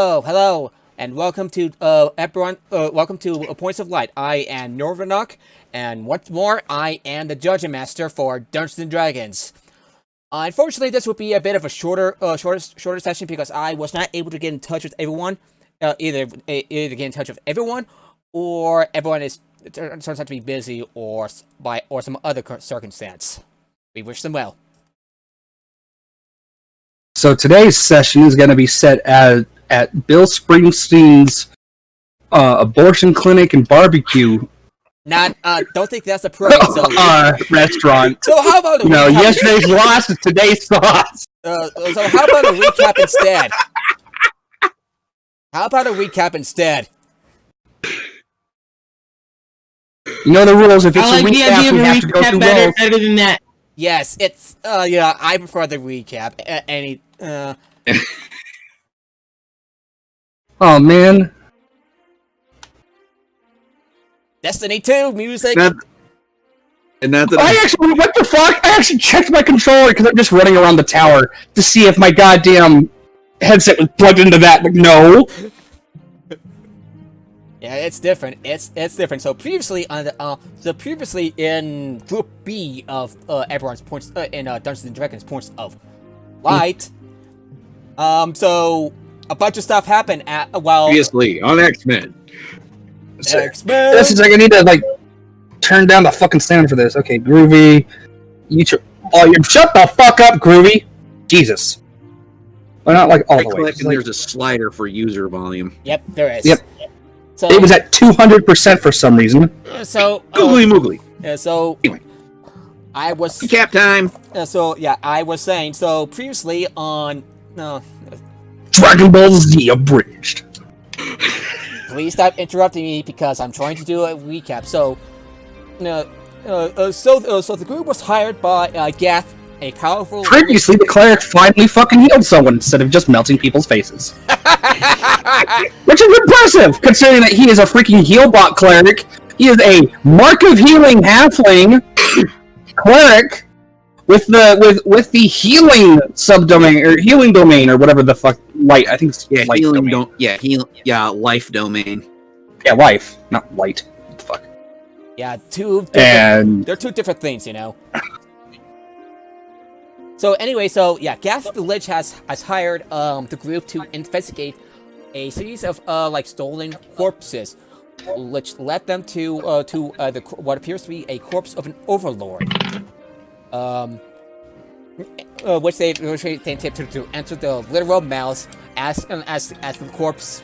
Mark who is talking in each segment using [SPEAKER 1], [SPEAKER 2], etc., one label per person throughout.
[SPEAKER 1] Oh, hello, and welcome to Eberron. Welcome to Points of Light. I am Norvenok, and once more, I am the Judgement Master for Dungeons and Dragons. Unfortunately, this would be a bit of a shorter session because I was not able to get in touch with everyone. Either get in touch with everyone, or everyone turns out to be busy, or some other circumstance. We wish them well.
[SPEAKER 2] So today's session is going to be set at Bill Springsteen's abortion clinic and barbecue.
[SPEAKER 1] Don't think that's appropriate. So,
[SPEAKER 2] restaurant.
[SPEAKER 1] So how about
[SPEAKER 2] yesterday's loss is today's sauce.
[SPEAKER 1] So how about a recap instead? How about a recap instead?
[SPEAKER 2] You know the rules. If it's a recap, we have to go through
[SPEAKER 3] better than that.
[SPEAKER 1] Yes, it's yeah. I prefer the recap.
[SPEAKER 2] Oh man.
[SPEAKER 1] Destiny 2 music.
[SPEAKER 2] What the fuck? I actually checked my controller because I'm just running around the tower to see if my goddamn headset was plugged into that. Like, no.
[SPEAKER 1] Yeah, it's different. It's different. So previously in Group B of everyone's points in Dungeons and Dragons Points of Light, so a bunch of stuff happened
[SPEAKER 4] previously on X-Men.
[SPEAKER 1] X-Men.
[SPEAKER 2] This is like I need to turn down the fucking sound for this. Okay, Groovy. You shut the fuck up, Groovy. Jesus. Well, not like all the way.
[SPEAKER 4] There's a slider for user volume.
[SPEAKER 1] Yep, there is.
[SPEAKER 2] Yep.
[SPEAKER 1] So
[SPEAKER 2] it was at 200% for some reason.
[SPEAKER 1] So
[SPEAKER 4] Googly moogly.
[SPEAKER 1] So
[SPEAKER 4] anyway,
[SPEAKER 1] I was
[SPEAKER 4] recap time.
[SPEAKER 1] So yeah, I was saying. So previously on
[SPEAKER 2] Dragon Ball Z Abridged.
[SPEAKER 1] Please stop interrupting me because I'm trying to do a recap. So, so the group was hired by Gath, a powerful.
[SPEAKER 2] Previously, the cleric finally fucking healed someone instead of just melting people's faces. Which is impressive, considering that he is a freaking healbot cleric. He is a Mark of Healing halfling cleric with the healing subdomain or healing domain or whatever the fuck. Light, I think it's light
[SPEAKER 4] healing
[SPEAKER 2] domain.
[SPEAKER 4] Life domain.
[SPEAKER 2] Yeah, life, not light. What the fuck?
[SPEAKER 1] Yeah, they're two different things, you know. So anyway, Gath the Lich has hired the group to investigate a series of stolen corpses, which led them to what appears to be a corpse of an overlord. Which they attempted to enter the literal mouth as the corpse,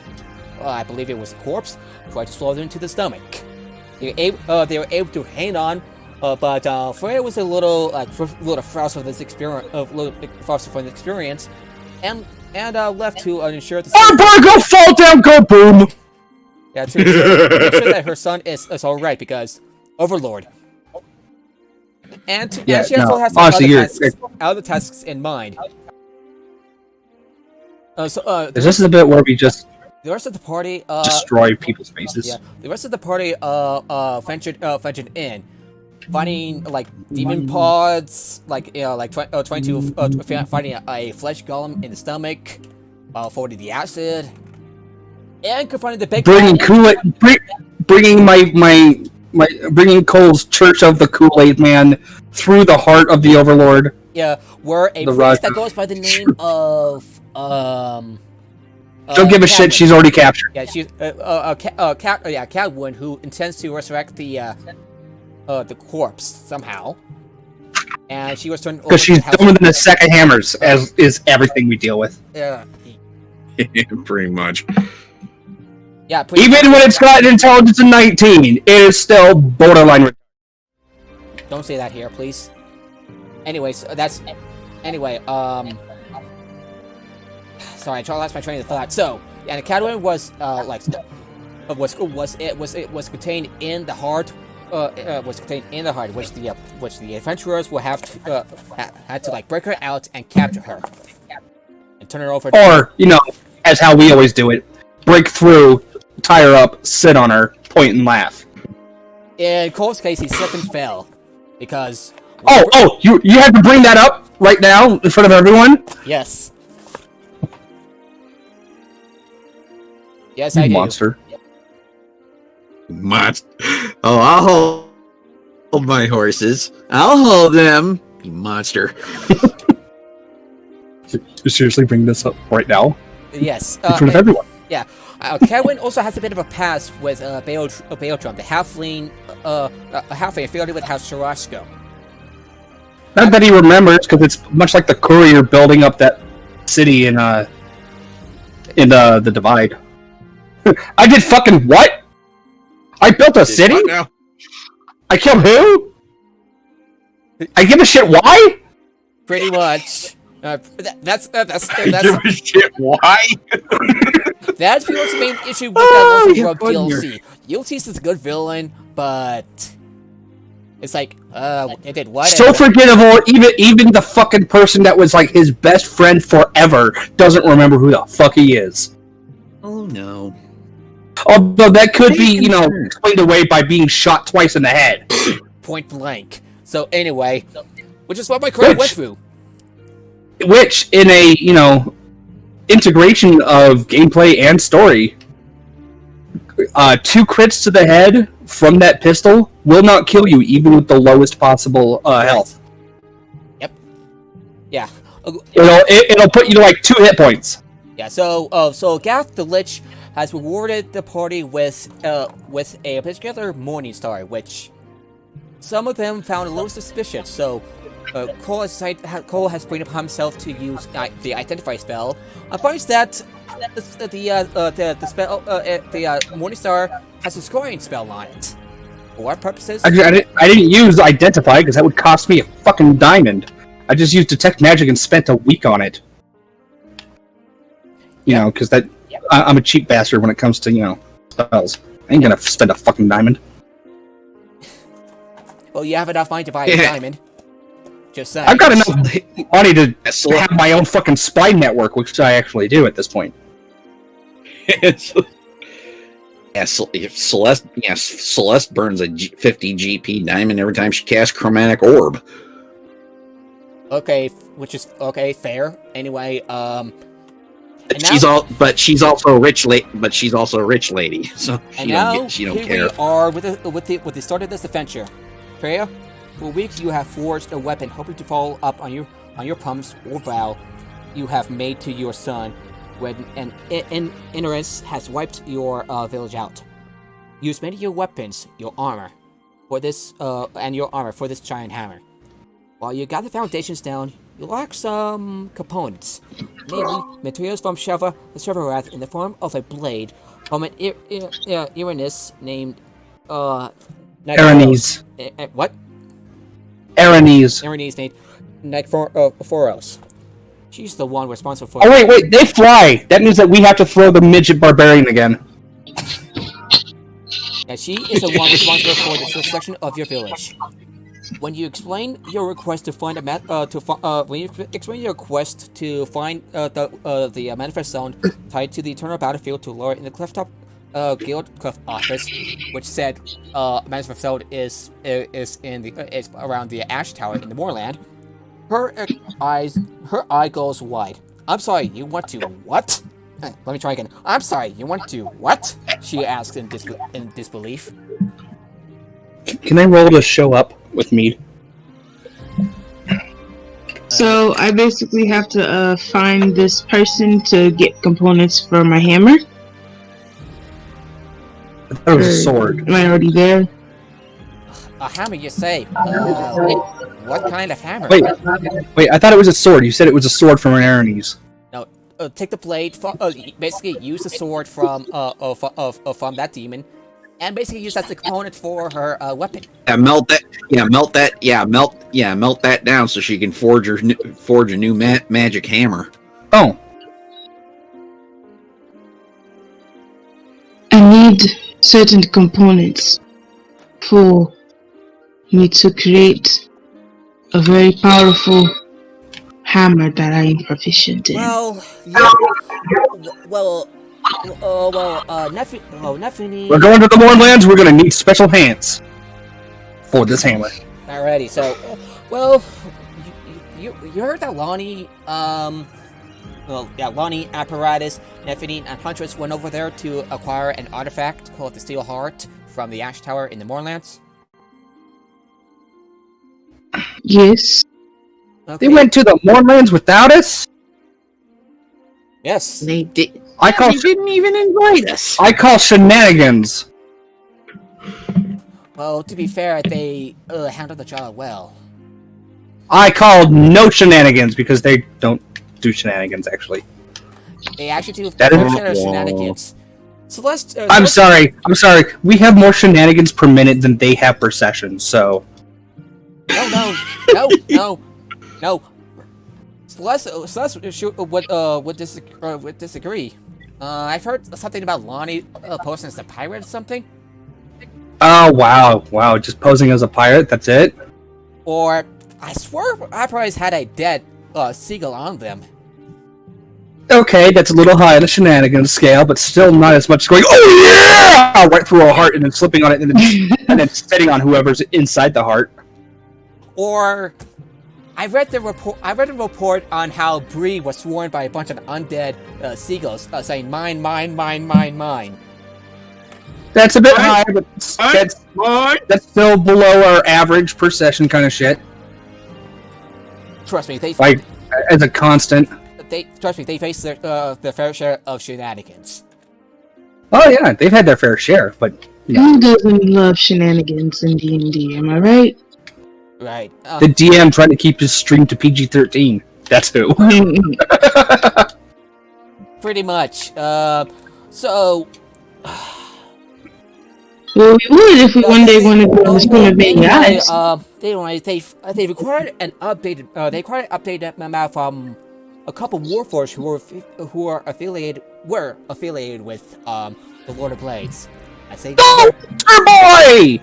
[SPEAKER 1] I believe it was a corpse, tried to swallow into the stomach. They were able to hang on, but Freya was a little frazzled from this experience, and left to ensure the.
[SPEAKER 2] Go fall down, go boom.
[SPEAKER 1] Yeah, to ensure that her son is all right because Overlord. And she also has other tasks in mind.
[SPEAKER 2] Is this the bit where we just
[SPEAKER 1] the rest of the party
[SPEAKER 2] destroy people's faces?
[SPEAKER 1] Yeah, the rest of the party ventured in, finding demon pods, trying to finding a flesh golem in the stomach, avoiding the acid, and confronting the big bringing Cole's Church of the Kool-Aid Man through the heart of the Overlord. Yeah, where a priest that goes by the name of
[SPEAKER 2] don't give a shit. She's already captured.
[SPEAKER 1] Yeah, she's Catwoman, who intends to resurrect the corpse somehow, and she was turned over
[SPEAKER 2] because she's dumber than a sack of hammers, as is everything we deal with.
[SPEAKER 1] Yeah,
[SPEAKER 4] pretty much.
[SPEAKER 1] Yeah,
[SPEAKER 2] even when it's got an intelligence of 19, it is still borderline.
[SPEAKER 1] Don't say that here, please. Anyways, sorry, I lost my train of thought. So, yeah, the Catwoman was was contained in the heart. Which the adventurers will have to had to break her out and capture her and turn her over.
[SPEAKER 2] Or as how we always do it, break through. Tie her up, sit on her, point and laugh.
[SPEAKER 1] In Cole's case, he slipped and fell because.
[SPEAKER 2] You had to bring that up right now in front of everyone?
[SPEAKER 1] Yes. Yes,
[SPEAKER 2] You
[SPEAKER 1] I do.
[SPEAKER 2] monster.
[SPEAKER 4] Oh, I'll hold my horses. I'll hold them. You monster.
[SPEAKER 2] You seriously bring this up right now
[SPEAKER 1] Yes.
[SPEAKER 2] in front of everyone?
[SPEAKER 1] Yeah. Kevin also has a bit of a past with Baeltrum, the halfling, affiliated with House Tarasco.
[SPEAKER 2] Not that he remembers, because it's much like the courier building up that city in the Divide. I did fucking what? I built a city?
[SPEAKER 4] Now?
[SPEAKER 2] I killed who? I give a shit why?
[SPEAKER 1] Pretty much. That's
[SPEAKER 4] Give a shit. Why?
[SPEAKER 1] That's pretty much the main issue with that Lonesome Grove DLC. Ulysses is a good villain, but it's like, it did what?
[SPEAKER 2] So forgettable, even the fucking person that was like his best friend forever doesn't remember who the fuck he is.
[SPEAKER 4] Oh no.
[SPEAKER 2] Although that could be, explained away by being shot twice in the head.
[SPEAKER 1] Point blank. So anyway, which is what my career went through.
[SPEAKER 2] Which, in a, integration of gameplay and story, 2 crits to the head from that pistol will not kill you, even with the lowest possible health.
[SPEAKER 1] Yep. Yeah.
[SPEAKER 2] It'll put you to like 2 hit points.
[SPEAKER 1] Yeah. So Gath the Lich has rewarded the party with a particular Morning Star, which some of them found a little suspicious. So Cole has bring upon himself to use the Identify spell. I find that the spell, the Morning Star has a scoring spell on it. For what purposes?
[SPEAKER 2] I didn't use Identify because that would cost me a fucking diamond. I just used Detect Magic and spent a week on it. Because I'm a cheap bastard when it comes to spells. I ain't gonna spend a fucking diamond.
[SPEAKER 1] Well, you have enough money to buy a diamond. Just saying.
[SPEAKER 2] I've got enough money to have my own fucking spy network, which I actually do at this point.
[SPEAKER 4] Celeste burns a 50 GP diamond every time she casts Chromatic Orb.
[SPEAKER 1] Okay, which is okay, fair. Anyway,
[SPEAKER 4] she's also a rich lady, so she don't care.
[SPEAKER 1] We are with the start of this adventure. Freya, for weeks you have forged a weapon, hoping to follow up on your promise or vow you have made to your son when an ignorance has wiped your village out. Use many of your weapons, your armor, for this giant hammer. While you got the foundations down, you lack some components, namely materials from the Shevarath in the form of a blade from an Irenis named
[SPEAKER 2] Aranese.
[SPEAKER 1] What?
[SPEAKER 2] Aranese
[SPEAKER 1] named Nightforos. She's the one responsible for.
[SPEAKER 2] Oh wait, they fly. That means that we have to throw the midget barbarian again.
[SPEAKER 1] Yeah, she is the one responsible for the section of your village. When you explain your request to find the manifest zone tied to the eternal battlefield to Laura in the Clifftop Guild Cliff office, which said manifest zone is around the Ash Tower in the Moorland, her eye goes wide. I'm sorry, you want to what? Let me try again. I'm sorry, you want to what? She asked in disbelief.
[SPEAKER 2] Can I roll to show up with me?
[SPEAKER 3] So I basically have to find this person to get components for my hammer.
[SPEAKER 2] I thought it was a sword.
[SPEAKER 3] Am I already there?
[SPEAKER 1] A hammer, you say? What kind of hammer?
[SPEAKER 2] Wait, I thought it was a sword. You said it was a sword from an Aranese.
[SPEAKER 1] No, take the blade. Basically, use the sword from that demon, and basically use that as the component for her weapon.
[SPEAKER 4] Melt that down so she can forge a new magic hammer.
[SPEAKER 2] Oh.
[SPEAKER 3] I need certain components for me to create a very powerful hammer that I am proficient in.
[SPEAKER 1] Nephi.
[SPEAKER 2] We're going to the Moorlands. We're going to need special hands for this hammer.
[SPEAKER 1] Alrighty, so, you heard that Lonnie, Lonnie, Apparatus, Nephine, and Huntress went over there to acquire an artifact called the Steel Heart from the Ash Tower in the Moorlands?
[SPEAKER 3] Yes.
[SPEAKER 1] Okay.
[SPEAKER 2] They went to the Moorlands without us?
[SPEAKER 1] Yes.
[SPEAKER 4] They did.
[SPEAKER 2] I call
[SPEAKER 4] They didn't even invite us.
[SPEAKER 2] I call shenanigans.
[SPEAKER 1] Well, to be fair, they handled the job well.
[SPEAKER 2] I called no shenanigans because they don't do shenanigans, actually.
[SPEAKER 1] They actually do
[SPEAKER 2] That is-
[SPEAKER 1] fair share of shenanigans. Celeste.
[SPEAKER 2] I'm sorry. We have more shenanigans per minute than they have per session, so.
[SPEAKER 1] No. Celeste would disagree. I've heard something about Lonnie posing as a pirate or something.
[SPEAKER 2] Oh, wow. Just posing as a pirate, that's it?
[SPEAKER 1] Or, I swear Apparatus had a dead seagull on them.
[SPEAKER 2] Okay, that's a little high on the shenanigans scale, but still not as much as going, oh yeah! Right through a heart and then slipping on it and then sitting on whoever's inside the heart.
[SPEAKER 1] Or, I read a report on how Bree was sworn by a bunch of undead seagulls, saying mine.
[SPEAKER 2] That's a bit high, but that's still below our average per session kind of shit.
[SPEAKER 1] Trust me,
[SPEAKER 2] Like, as a constant.
[SPEAKER 1] they face their fair share of shenanigans.
[SPEAKER 2] Oh yeah, they've had their fair share, but yeah.
[SPEAKER 3] Who doesn't love shenanigans in D&D? Am I right?
[SPEAKER 1] Right.
[SPEAKER 2] The DM trying to keep his stream to PG-13. That's who.
[SPEAKER 1] Pretty much. So.
[SPEAKER 3] Well, we would if we one day wanted to go on the stream of being guys.
[SPEAKER 1] They required an updated. They required an updated map from a couple warforged who are affiliated with the Lord of Blades. I say.
[SPEAKER 2] Boy!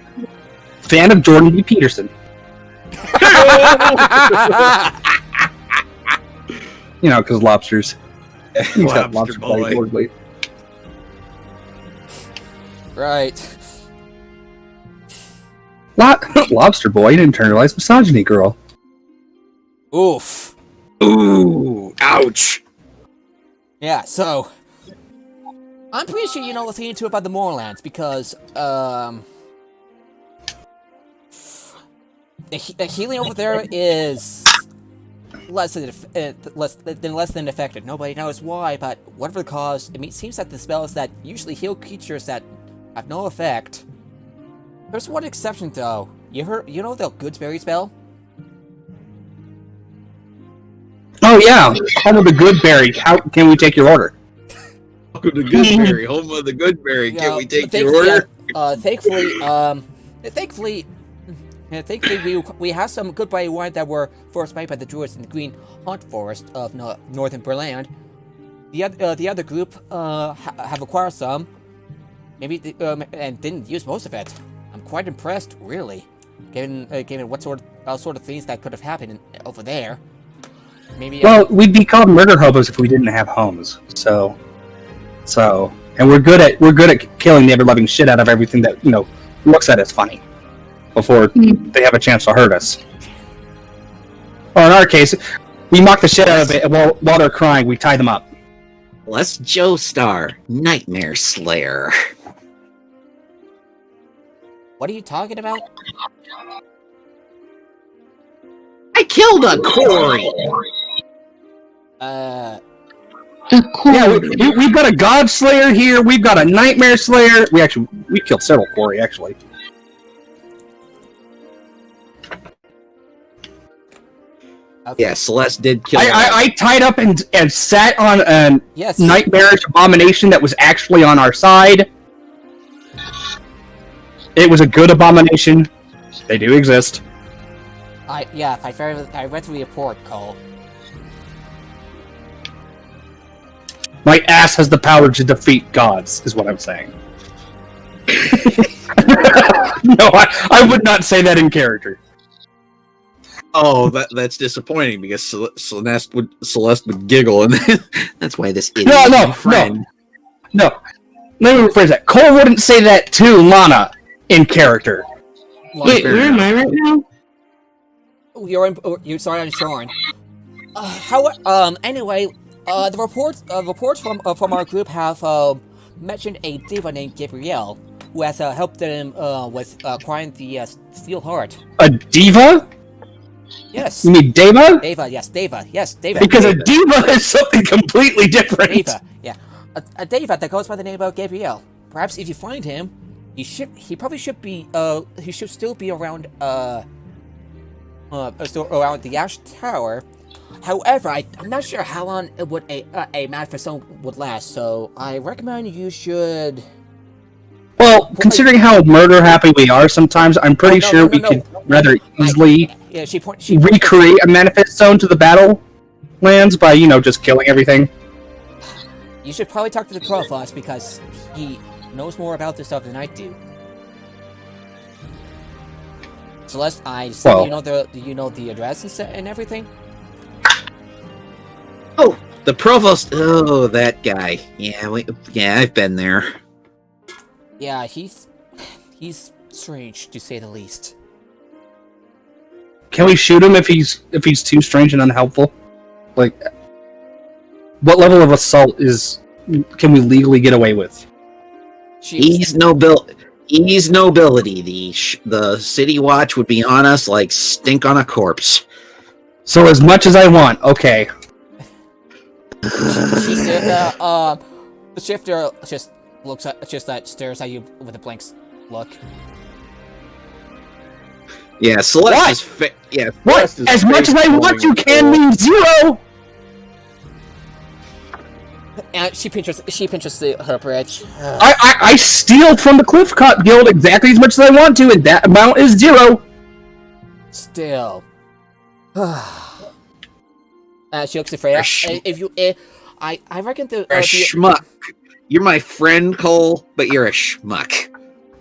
[SPEAKER 2] Fan of Jordan B. Peterson. You know, because lobsters. He's got
[SPEAKER 4] Lobster
[SPEAKER 2] lobster
[SPEAKER 4] boy.
[SPEAKER 2] blade.
[SPEAKER 1] Right.
[SPEAKER 2] Lobster boy, an internalized misogyny girl.
[SPEAKER 1] Oof.
[SPEAKER 4] Ooh, ouch.
[SPEAKER 1] Yeah. So. I'm pretty sure you know what's into about the Moorlands because the healing over there is less than effective. Nobody knows why, but whatever the cause, it seems that the spells that usually heal creatures that have no effect. There's one exception though. You know the Goodsberry spell?
[SPEAKER 2] Oh yeah, home of the Goodberry. How can we take your order?
[SPEAKER 4] Welcome to Goodberry, home of the Goodberry. Can we take your order?
[SPEAKER 1] Thankfully, we have some Goodberry wine that were first made by the Druids in the Green Hunt Forest of northern Berland. The other group have acquired some, maybe and didn't use most of it. I'm quite impressed, really, given what sort of things that could have happened over there. Maybe.
[SPEAKER 2] Well, we'd be called murder hobos if we didn't have homes. So, and we're good at killing the ever-loving shit out of everything that looks at us funny before they have a chance to hurt us. Or in our case, we mock the shit out of it, and while they're crying, we tie them up.
[SPEAKER 4] Let's Joestar, Nightmare Slayer.
[SPEAKER 1] What are you talking about?
[SPEAKER 4] I killed a Cory.
[SPEAKER 2] Yeah, we've got a God Slayer here. We've got a Nightmare Slayer. We killed several Cory actually.
[SPEAKER 1] Okay.
[SPEAKER 4] Yeah, Celeste did kill.
[SPEAKER 2] I tied up and sat on a
[SPEAKER 1] Yes.
[SPEAKER 2] nightmarish abomination that was actually on our side. It was a good abomination. They do exist.
[SPEAKER 1] I read through the report, Cole.
[SPEAKER 2] My ass has the power to defeat gods, is what I'm saying. No, I would not say that in character.
[SPEAKER 4] Oh, that's disappointing because Celeste would giggle, and that's why this idiot is my friend.
[SPEAKER 2] No. Let me rephrase that. Cole wouldn't say that to Lana in character.
[SPEAKER 3] Wait, where am I right now?
[SPEAKER 1] You're sorry, I'm Sean. Anyway, The reports from our group have mentioned a diva named Gabrielle who has helped them with acquiring the Steel Heart.
[SPEAKER 2] A diva?
[SPEAKER 1] Yes.
[SPEAKER 2] You mean Deva?
[SPEAKER 1] Deva, yes, Deva, yes, Deva.
[SPEAKER 2] Because
[SPEAKER 4] Deva.
[SPEAKER 2] a diva is something completely different.
[SPEAKER 1] Deva, yeah, a Deva that goes by the name of Gabrielle. Perhaps if you find him, he probably should be he should still be around still around the Ash Tower. However, I'm not sure how long it would a manifest zone would last, so I recommend you should.
[SPEAKER 2] Well, considering how murder happy we are sometimes, I'm pretty sure we could rather easily
[SPEAKER 1] she
[SPEAKER 2] recreate a manifest zone to the battle lands by, just killing everything.
[SPEAKER 1] You should probably talk to the Provost because he knows more about this stuff than I do. Celeste,
[SPEAKER 2] Well,
[SPEAKER 1] you know the address and everything?
[SPEAKER 4] Oh, the provost. Oh, that guy. Yeah, I've been there.
[SPEAKER 1] Yeah, he's strange to say the least.
[SPEAKER 2] Can we shoot him if he's too strange and unhelpful? Like, what level of assault can we legally get away with?
[SPEAKER 4] He's nobility. The city watch would be on us like stink on a corpse.
[SPEAKER 2] So as much as I want, okay.
[SPEAKER 1] The shifter stares at you with a blank look.
[SPEAKER 4] Yeah, Celeste is
[SPEAKER 2] What?
[SPEAKER 4] Celeste is
[SPEAKER 2] As much as I want to can mean 0!
[SPEAKER 1] And she pinches her bridge.
[SPEAKER 2] I steal from the Cliff Cop Guild exactly as much as I want to, and that amount is 0!
[SPEAKER 1] Still. She looks at Freya. I reckon
[SPEAKER 4] You're a schmuck. You're my friend, Cole, but you're a schmuck.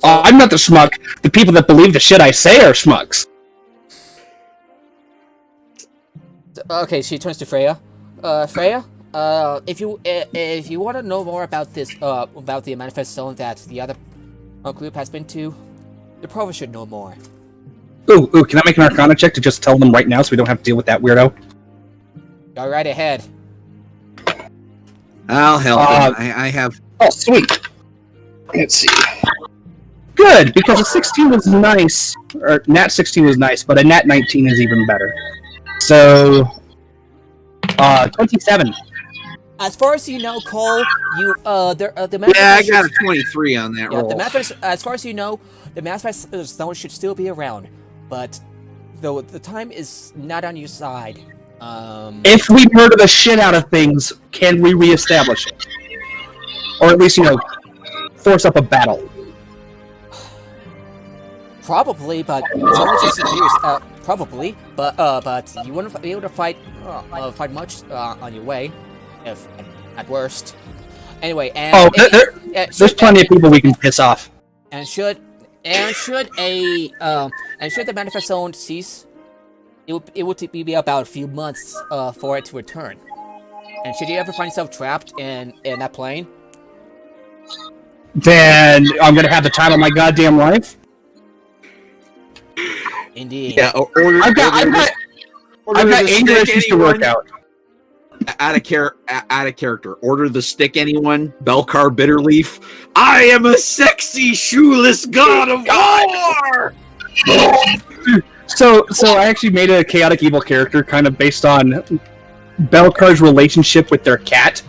[SPEAKER 2] I'm not the schmuck. The people that believe the shit I say are schmucks.
[SPEAKER 1] Okay, she turns to Freya. Freya, if you want to know more about this, about the manifest zone that the other group has been to, you probably should know more.
[SPEAKER 2] Ooh, can I make an Arcana check to just tell them right now so we don't have to deal with that weirdo?
[SPEAKER 1] Go right ahead.
[SPEAKER 4] I'll help him. I have.
[SPEAKER 2] Oh, sweet. Let's see. Good, because a 16 was nice, or nat 16 was nice, but a nat 19 is even better. So, 27.
[SPEAKER 1] As far as you know, Cole, the
[SPEAKER 4] Yeah, I got a 23 on that roll.
[SPEAKER 1] as far as you know, the manifest zone should still be around, but though the time is not on your side.
[SPEAKER 2] If we murder the shit out of things, can we reestablish it? Or at least, force up a battle.
[SPEAKER 1] Probably, but it's only just years. Probably, but you wouldn't be able to fight much on your way, if at worst. Anyway, and
[SPEAKER 2] there's plenty of people we can piss off.
[SPEAKER 1] And should the manifest zone cease, it would be about a few months for it to return. And should you ever find yourself trapped in that plane,
[SPEAKER 2] then I'm gonna have the time of my goddamn life.
[SPEAKER 1] indeed.
[SPEAKER 4] Yeah,
[SPEAKER 2] I've got anger issues to work out.
[SPEAKER 4] Out of character. Order the stick, anyone. Belcar Bitterleaf. I am a sexy shoeless god of war.
[SPEAKER 2] So I actually made a chaotic evil character kind of based on Belcar's relationship with their cat.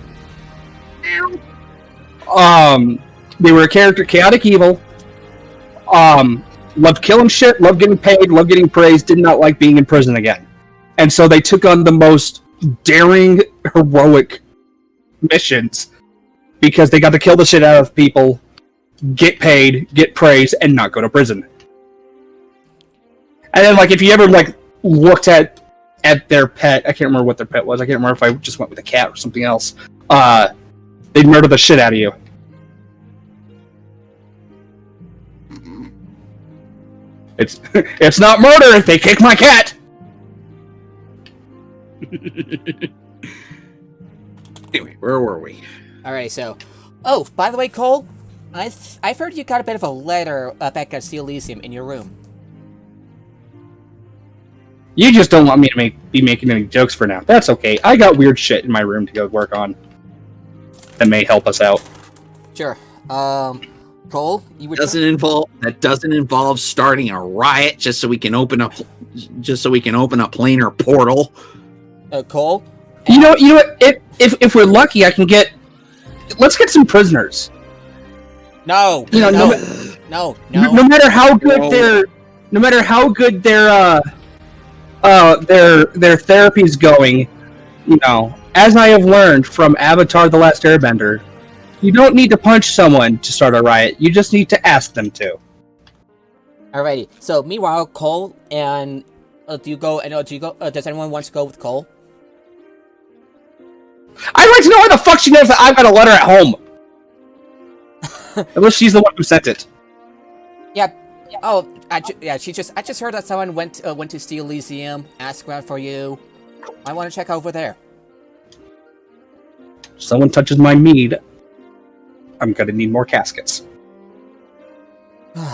[SPEAKER 2] They were a character, chaotic evil. Loved killing shit, loved getting paid, loved getting praised, did not like being in prison again. And so they took on the most daring, heroic missions because they got to kill the shit out of people, get paid, get praise, and not go to prison. And then, if you ever, looked at their pet, I can't remember what their pet was, I can't remember if I just went with a cat or something else, they'd murder the shit out of you. It's not murder if they kick my cat!
[SPEAKER 4] Anyway, where were we?
[SPEAKER 1] Alright, so... Oh, by the way, Cole, I've heard you got a bit of a letter back at Steel Elysium in your room.
[SPEAKER 2] You just don't want me to be making any jokes for now. That's okay. I got weird shit in my room to go work on. That may help us out.
[SPEAKER 1] Sure. Cole, you would
[SPEAKER 4] That doesn't involve starting a riot just so we can open up planar portal.
[SPEAKER 1] Cole.
[SPEAKER 2] You know what? If we're lucky, I can get. Let's get some prisoners.
[SPEAKER 1] No.
[SPEAKER 2] You know,
[SPEAKER 1] No.
[SPEAKER 2] no matter how good their therapy's going, you know, as I have learned from Avatar: The Last Airbender, you don't need to punch someone to start a riot. You just need to ask them to.
[SPEAKER 1] Alrighty. So meanwhile, Cole and does anyone want to go with Cole?
[SPEAKER 2] I'd like to know how the fuck she knows that I've got a letter at home. Unless she's the one who sent it.
[SPEAKER 1] Yeah. Oh, I just heard that someone went to Steel Elysium, asked around for you. I want to check over there.
[SPEAKER 2] Someone touches my mead, I'm gonna need more caskets.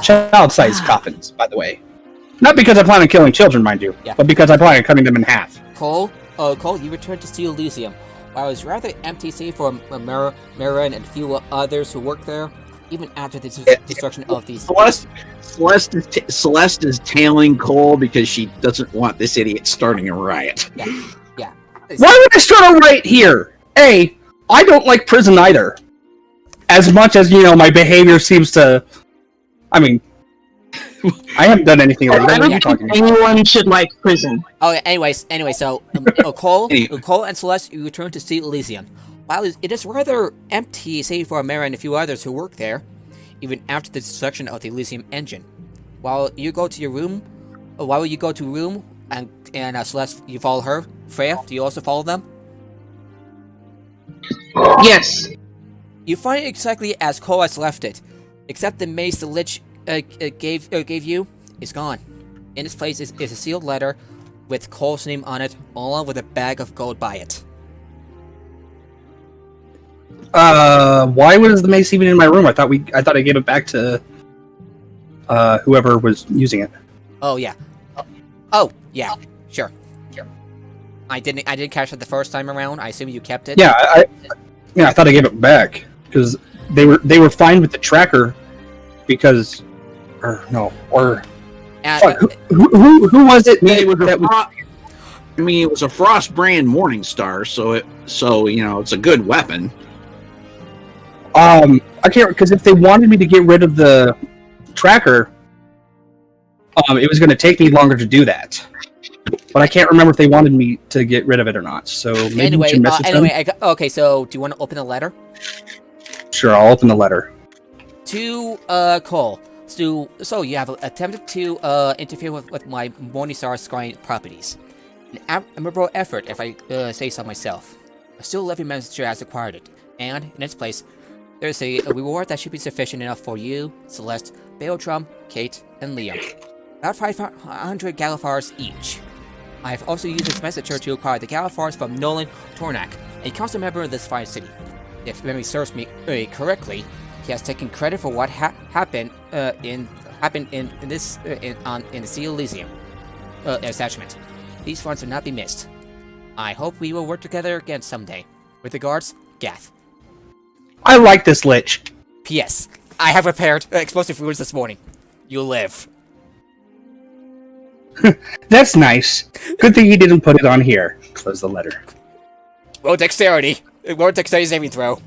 [SPEAKER 2] Child-sized coffins, by the way. Not because I plan on killing children, mind you,
[SPEAKER 1] Yeah.
[SPEAKER 2] but because I plan on cutting them in half.
[SPEAKER 1] Cole, you returned to Steel Elysium. While it was rather empty save for Mira and a few others who worked there, even after the destruction of these...
[SPEAKER 4] Celeste is tailing Cole because she doesn't want this idiot starting a riot.
[SPEAKER 1] Yeah.
[SPEAKER 2] Why would I start a riot here? I don't like prison either. As much as, you know, my behavior seems to... I mean... I haven't done anything like that.
[SPEAKER 3] I don't think anyone should like prison.
[SPEAKER 1] Oh, anyway, so Cole and Celeste, you returned to Steel Elysium. While it is rather empty, save for Mira and a few others who work there, even after the destruction of the Elysium engine. While you go to room, and Celeste, you follow her. Freya, do you also follow them?
[SPEAKER 3] Yes.
[SPEAKER 1] You find it exactly as Cole has left it, except the mace the Lich gave you is gone. In its place is a sealed letter with Cole's name on it, along with a bag of gold by it.
[SPEAKER 2] Why was the mace even in my room? I thought I gave it back to whoever was using it.
[SPEAKER 1] Oh yeah. Oh yeah. Sure. I didn't catch it the first time around. I assume you kept it.
[SPEAKER 2] Yeah, I thought I gave it back because they were fine with the tracker because, fuck, who was it?
[SPEAKER 4] It was a Frost brand Morningstar, so you know it's a good weapon.
[SPEAKER 2] I can't, because if they wanted me to get rid of the tracker, it was going to take me longer to do that. But I can't remember if they wanted me to get rid of it or not. So maybe we should message them.
[SPEAKER 1] Okay. So do you want to open the letter?
[SPEAKER 2] Sure, I'll open the letter.
[SPEAKER 1] To Cole. So you have attempted to interfere with my Morningstar scrying properties. An admirable effort, if I say so myself. A still living messenger has acquired it, and in its place, there's a reward that should be sufficient enough for you, Celeste, Beltram, Kate, and Liam. About 500 Galifars each. I've also used this messenger to acquire the Galifars from Nolan Tornak, a council member of this fine city. If memory serves me correctly, he has taken credit for what happened in the Steel Elysium attachment. These funds will not be missed. I hope we will work together again someday. With regards, Gath.
[SPEAKER 2] I like this Lich.
[SPEAKER 1] P.S. I have prepared explosive wounds this morning. You live.
[SPEAKER 2] That's nice. Good thing he didn't put it on here. Close the letter.
[SPEAKER 1] Roll dexterity. Roll dexterity saving throw.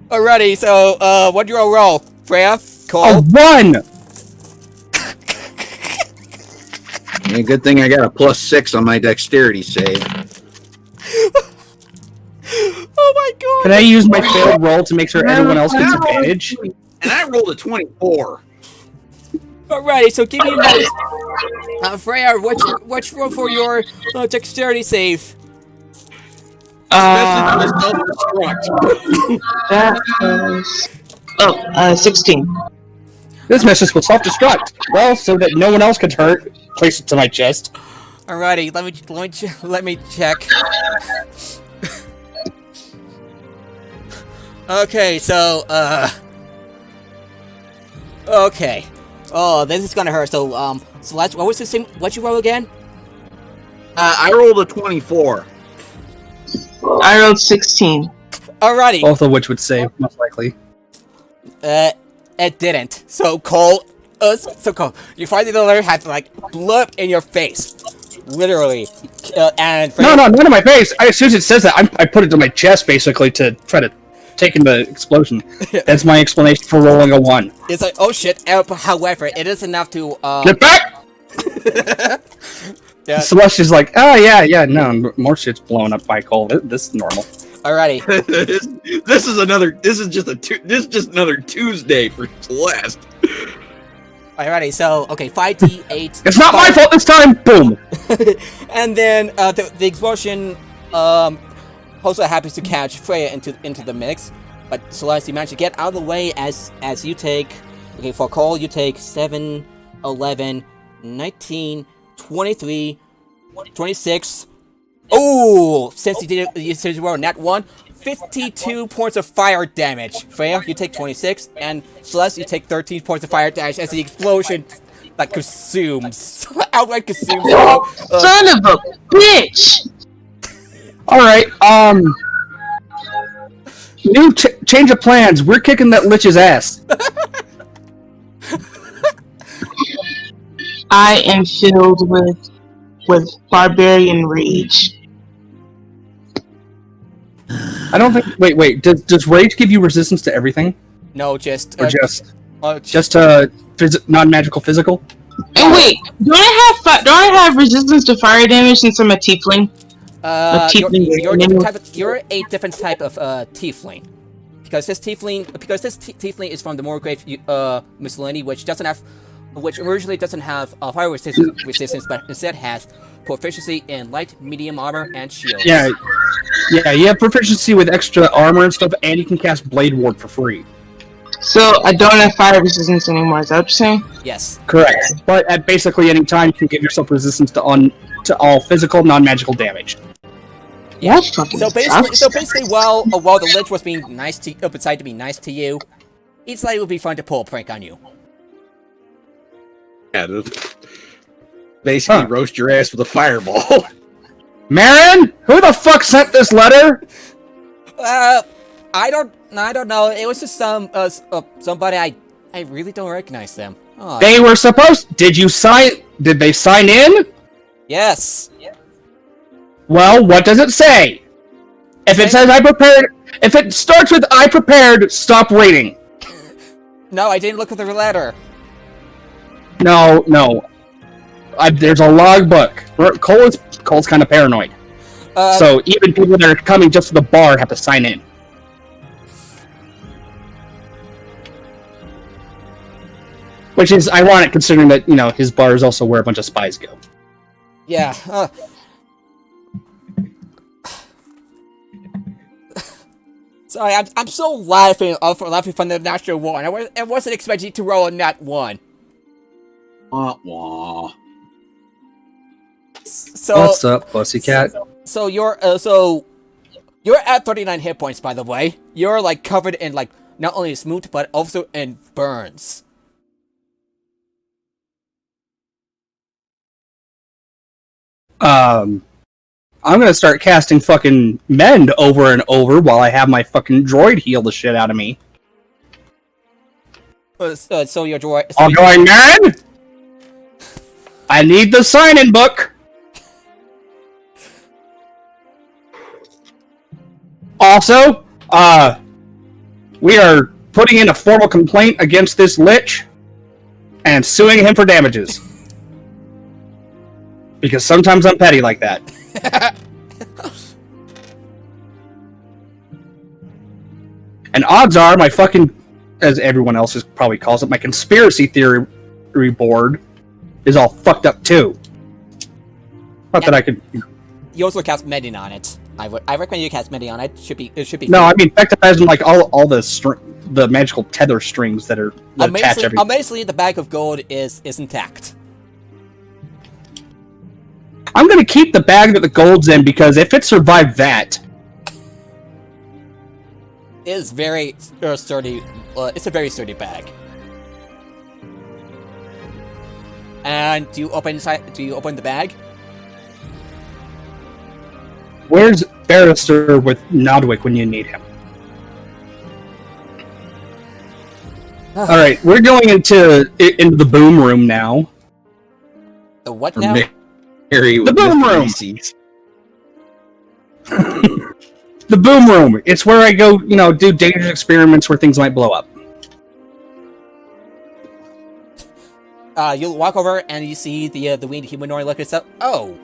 [SPEAKER 1] Alrighty, so what do you roll? Freya? Cole?
[SPEAKER 2] A 1!
[SPEAKER 4] Yeah, good thing I got a +6 on my dexterity save.
[SPEAKER 1] Oh my god!
[SPEAKER 2] Can I use my failed roll to make sure everyone else gets advantage?
[SPEAKER 4] And I rolled a 24.
[SPEAKER 1] Alrighty, so give me a minute. Freya, what's roll for your dexterity save?
[SPEAKER 3] That was 16.
[SPEAKER 2] This message will self-destruct. Well, so that no one else gets hurt. Place it to my chest.
[SPEAKER 1] Alrighty, let me check. Okay, so Okay. Oh, this is gonna hurt. So, Celeste, what was the same? What'd you roll again?
[SPEAKER 4] I rolled a 24.
[SPEAKER 3] I rolled 16.
[SPEAKER 1] Alrighty.
[SPEAKER 2] Both of which would save, most likely.
[SPEAKER 1] It didn't. So Cole, Cole, you finally learn had like blood in your face, literally, and
[SPEAKER 2] No, not in my face. As soon as it says that, I put it to my chest, basically, to try to take in the explosion. That's my explanation for rolling a 1.
[SPEAKER 1] It's like, oh shit. However, it is enough to
[SPEAKER 2] Get back!
[SPEAKER 1] Yeah.
[SPEAKER 2] Celeste is like, oh yeah, no, more shit's blowing up by Cole. This is normal.
[SPEAKER 1] Alrighty.
[SPEAKER 4] this is just another Tuesday for Celeste.
[SPEAKER 1] Alrighty. So okay, 5d8.
[SPEAKER 2] It's not my fault this time. Boom.
[SPEAKER 1] And then the explosion also happens to catch Freya into the mix, but Celeste, you managed to get out of the way as you take. Okay, for Cole, you take 7, 11, 19, 23, 26. Oh, since you rolled nat 1, 52 points of fire damage. Freya, you take 26, and Celeste, you take 13 points of fire damage as the explosion like consumes, outright consumes.
[SPEAKER 3] Son of a bitch!
[SPEAKER 2] All right. New change of plans. We're kicking that lich's ass.
[SPEAKER 3] I am filled with barbarian rage.
[SPEAKER 2] I don't think. Wait. Does rage give you resistance to everything,
[SPEAKER 1] No, just
[SPEAKER 2] or just non-magical physical?
[SPEAKER 3] And wait, do I have resistance to fire damage since I'm a tiefling?
[SPEAKER 1] You're a different type of tiefling, because this tiefling is from the Morgrave miscellany, which originally doesn't have fire resistance, but instead has proficiency in light, medium armor, and shields.
[SPEAKER 2] Yeah, you have proficiency with extra armor and stuff, and you can cast Blade Ward for free.
[SPEAKER 3] So I don't have fire resistance anymore, is that what you're saying?
[SPEAKER 1] Yes.
[SPEAKER 2] Correct. But at basically any time, you can give yourself resistance to all physical, non-magical damage.
[SPEAKER 3] Yeah, fucking
[SPEAKER 1] So basically, while the lich was being nice to decided to be nice to you, he decided it would be fun to pull a prank on you.
[SPEAKER 4] Yeah, basically roast your ass with a fireball.
[SPEAKER 2] Marin, who the fuck sent this letter?
[SPEAKER 1] I don't know. It was just somebody I really don't recognize them. Oh,
[SPEAKER 2] They were supposed. Did they sign in?
[SPEAKER 1] yes.
[SPEAKER 2] Well, what does it say? If it says I prepared, if it starts with I prepared, stop reading.
[SPEAKER 1] No, I didn't look at the letter.
[SPEAKER 2] No. There's a logbook. Cole's kind of paranoid. So even people that are coming just to the bar have to sign in. Which is ironic considering that, his bar is also where a bunch of spies go.
[SPEAKER 1] Yeah. Sorry, I'm so laughing from the natural one. I wasn't expecting to roll a nat 1.
[SPEAKER 4] Wah, wah.
[SPEAKER 1] So
[SPEAKER 2] What's up, pussycat?
[SPEAKER 1] so you're at 39 hit points, by the way. You're like covered in like not only smooth but also in burns.
[SPEAKER 2] I'm gonna start casting fucking mend over and over while I have my fucking droid heal the shit out of me.
[SPEAKER 1] So your droid.
[SPEAKER 2] I'm going, man! I need the sign-in book! Also, we are putting in a formal complaint against this lich and suing him for damages. Because sometimes I'm petty like that. And odds are my fucking, as everyone else probably calls it, my conspiracy theory board is all fucked up too. Not that I could.
[SPEAKER 1] You also cast mending on it. I recommend you cast mending on it. It should be.
[SPEAKER 2] No, I mean effective as in like all the magical tether strings that attach everything.
[SPEAKER 1] Amazingly, the bag of gold is intact.
[SPEAKER 2] I'm gonna keep the bag that the gold's in because if it survived that,
[SPEAKER 1] It is very sturdy. It's a very sturdy bag. And do you open the bag?
[SPEAKER 2] Where's Barrister with Nodwick when you need him? Alright, we're going into the boom room now.
[SPEAKER 1] The what now?
[SPEAKER 4] Harry
[SPEAKER 2] The
[SPEAKER 4] with
[SPEAKER 2] boom
[SPEAKER 4] Mr.
[SPEAKER 2] room!
[SPEAKER 4] Reese's.
[SPEAKER 2] The boom room. It's where I go, do dangerous experiments where things might blow up.
[SPEAKER 1] You'll walk over and you see the winged humanoid look at stuff. Oh.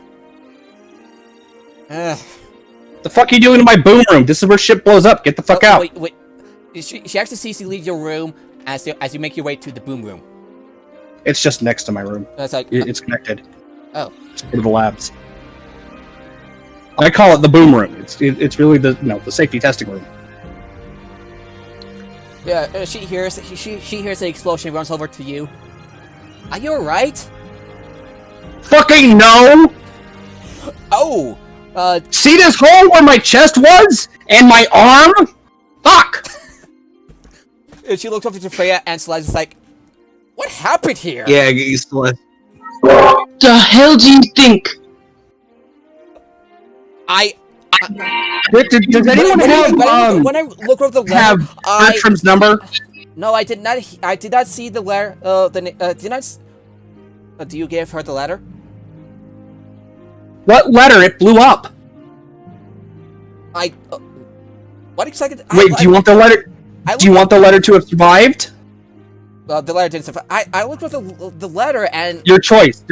[SPEAKER 2] The fuck are you doing in my boom room? This is where shit blows up. Get the fuck out.
[SPEAKER 1] Wait. She actually sees you leave your room as you make your way to the boom room.
[SPEAKER 2] It's just next to my room.
[SPEAKER 1] It's like
[SPEAKER 2] It's connected.
[SPEAKER 1] Oh.
[SPEAKER 2] It's one of the labs. I call it the boom room. It's really the safety testing room.
[SPEAKER 1] Yeah. She hears the explosion. Runs over to you. Are you alright?
[SPEAKER 2] Fucking no!
[SPEAKER 1] Oh.
[SPEAKER 2] See this hole where my chest was? And my arm? Fuck!
[SPEAKER 1] She looks over to Freya and Celeste is like, "What happened here?"
[SPEAKER 4] Yeah, you still have-
[SPEAKER 3] The hell do you think?
[SPEAKER 2] Does anyone
[SPEAKER 1] when I look over the letter,
[SPEAKER 2] have Bertram's number?
[SPEAKER 1] No, I did not. I did not see the letter. Do you give her the letter?
[SPEAKER 2] What letter? It blew up.
[SPEAKER 1] What exactly?
[SPEAKER 2] Wait, do you want the letter? Do you want the letter to have survived?
[SPEAKER 1] The letter didn't survive. I looked at the letter and.
[SPEAKER 2] Your choice.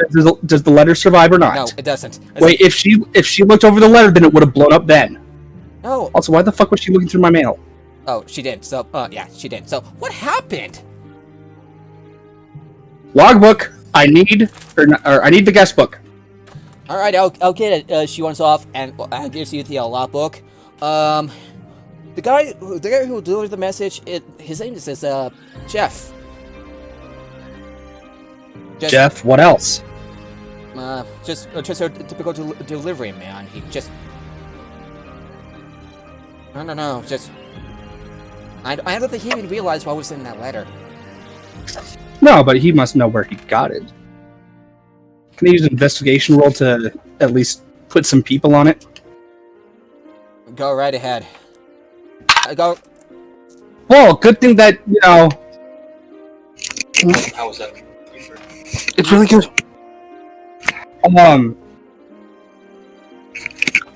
[SPEAKER 2] Does the letter survive or not?
[SPEAKER 1] No, it doesn't.
[SPEAKER 2] Wait, if she looked over the letter, then it would have blown up then.
[SPEAKER 1] No.
[SPEAKER 2] Also, why the fuck was she looking through my mail?
[SPEAKER 1] Oh, she did. So, yeah, she did. So, what happened?
[SPEAKER 2] Logbook. I need the guest book.
[SPEAKER 1] All right, I'll get it. She runs off and gives you the logbook. The guy who delivered the message, his name is Jeff.
[SPEAKER 2] Jeff. What else?
[SPEAKER 1] Just a typical delivery man. He just. I don't know. Just. I don't think he even realized what was in that letter.
[SPEAKER 2] No, but he must know where he got it. Can I use an investigation roll to at least put some people on it?
[SPEAKER 1] Go right ahead. Go.
[SPEAKER 2] Well, good thing that,
[SPEAKER 5] How was that?
[SPEAKER 2] It's really good.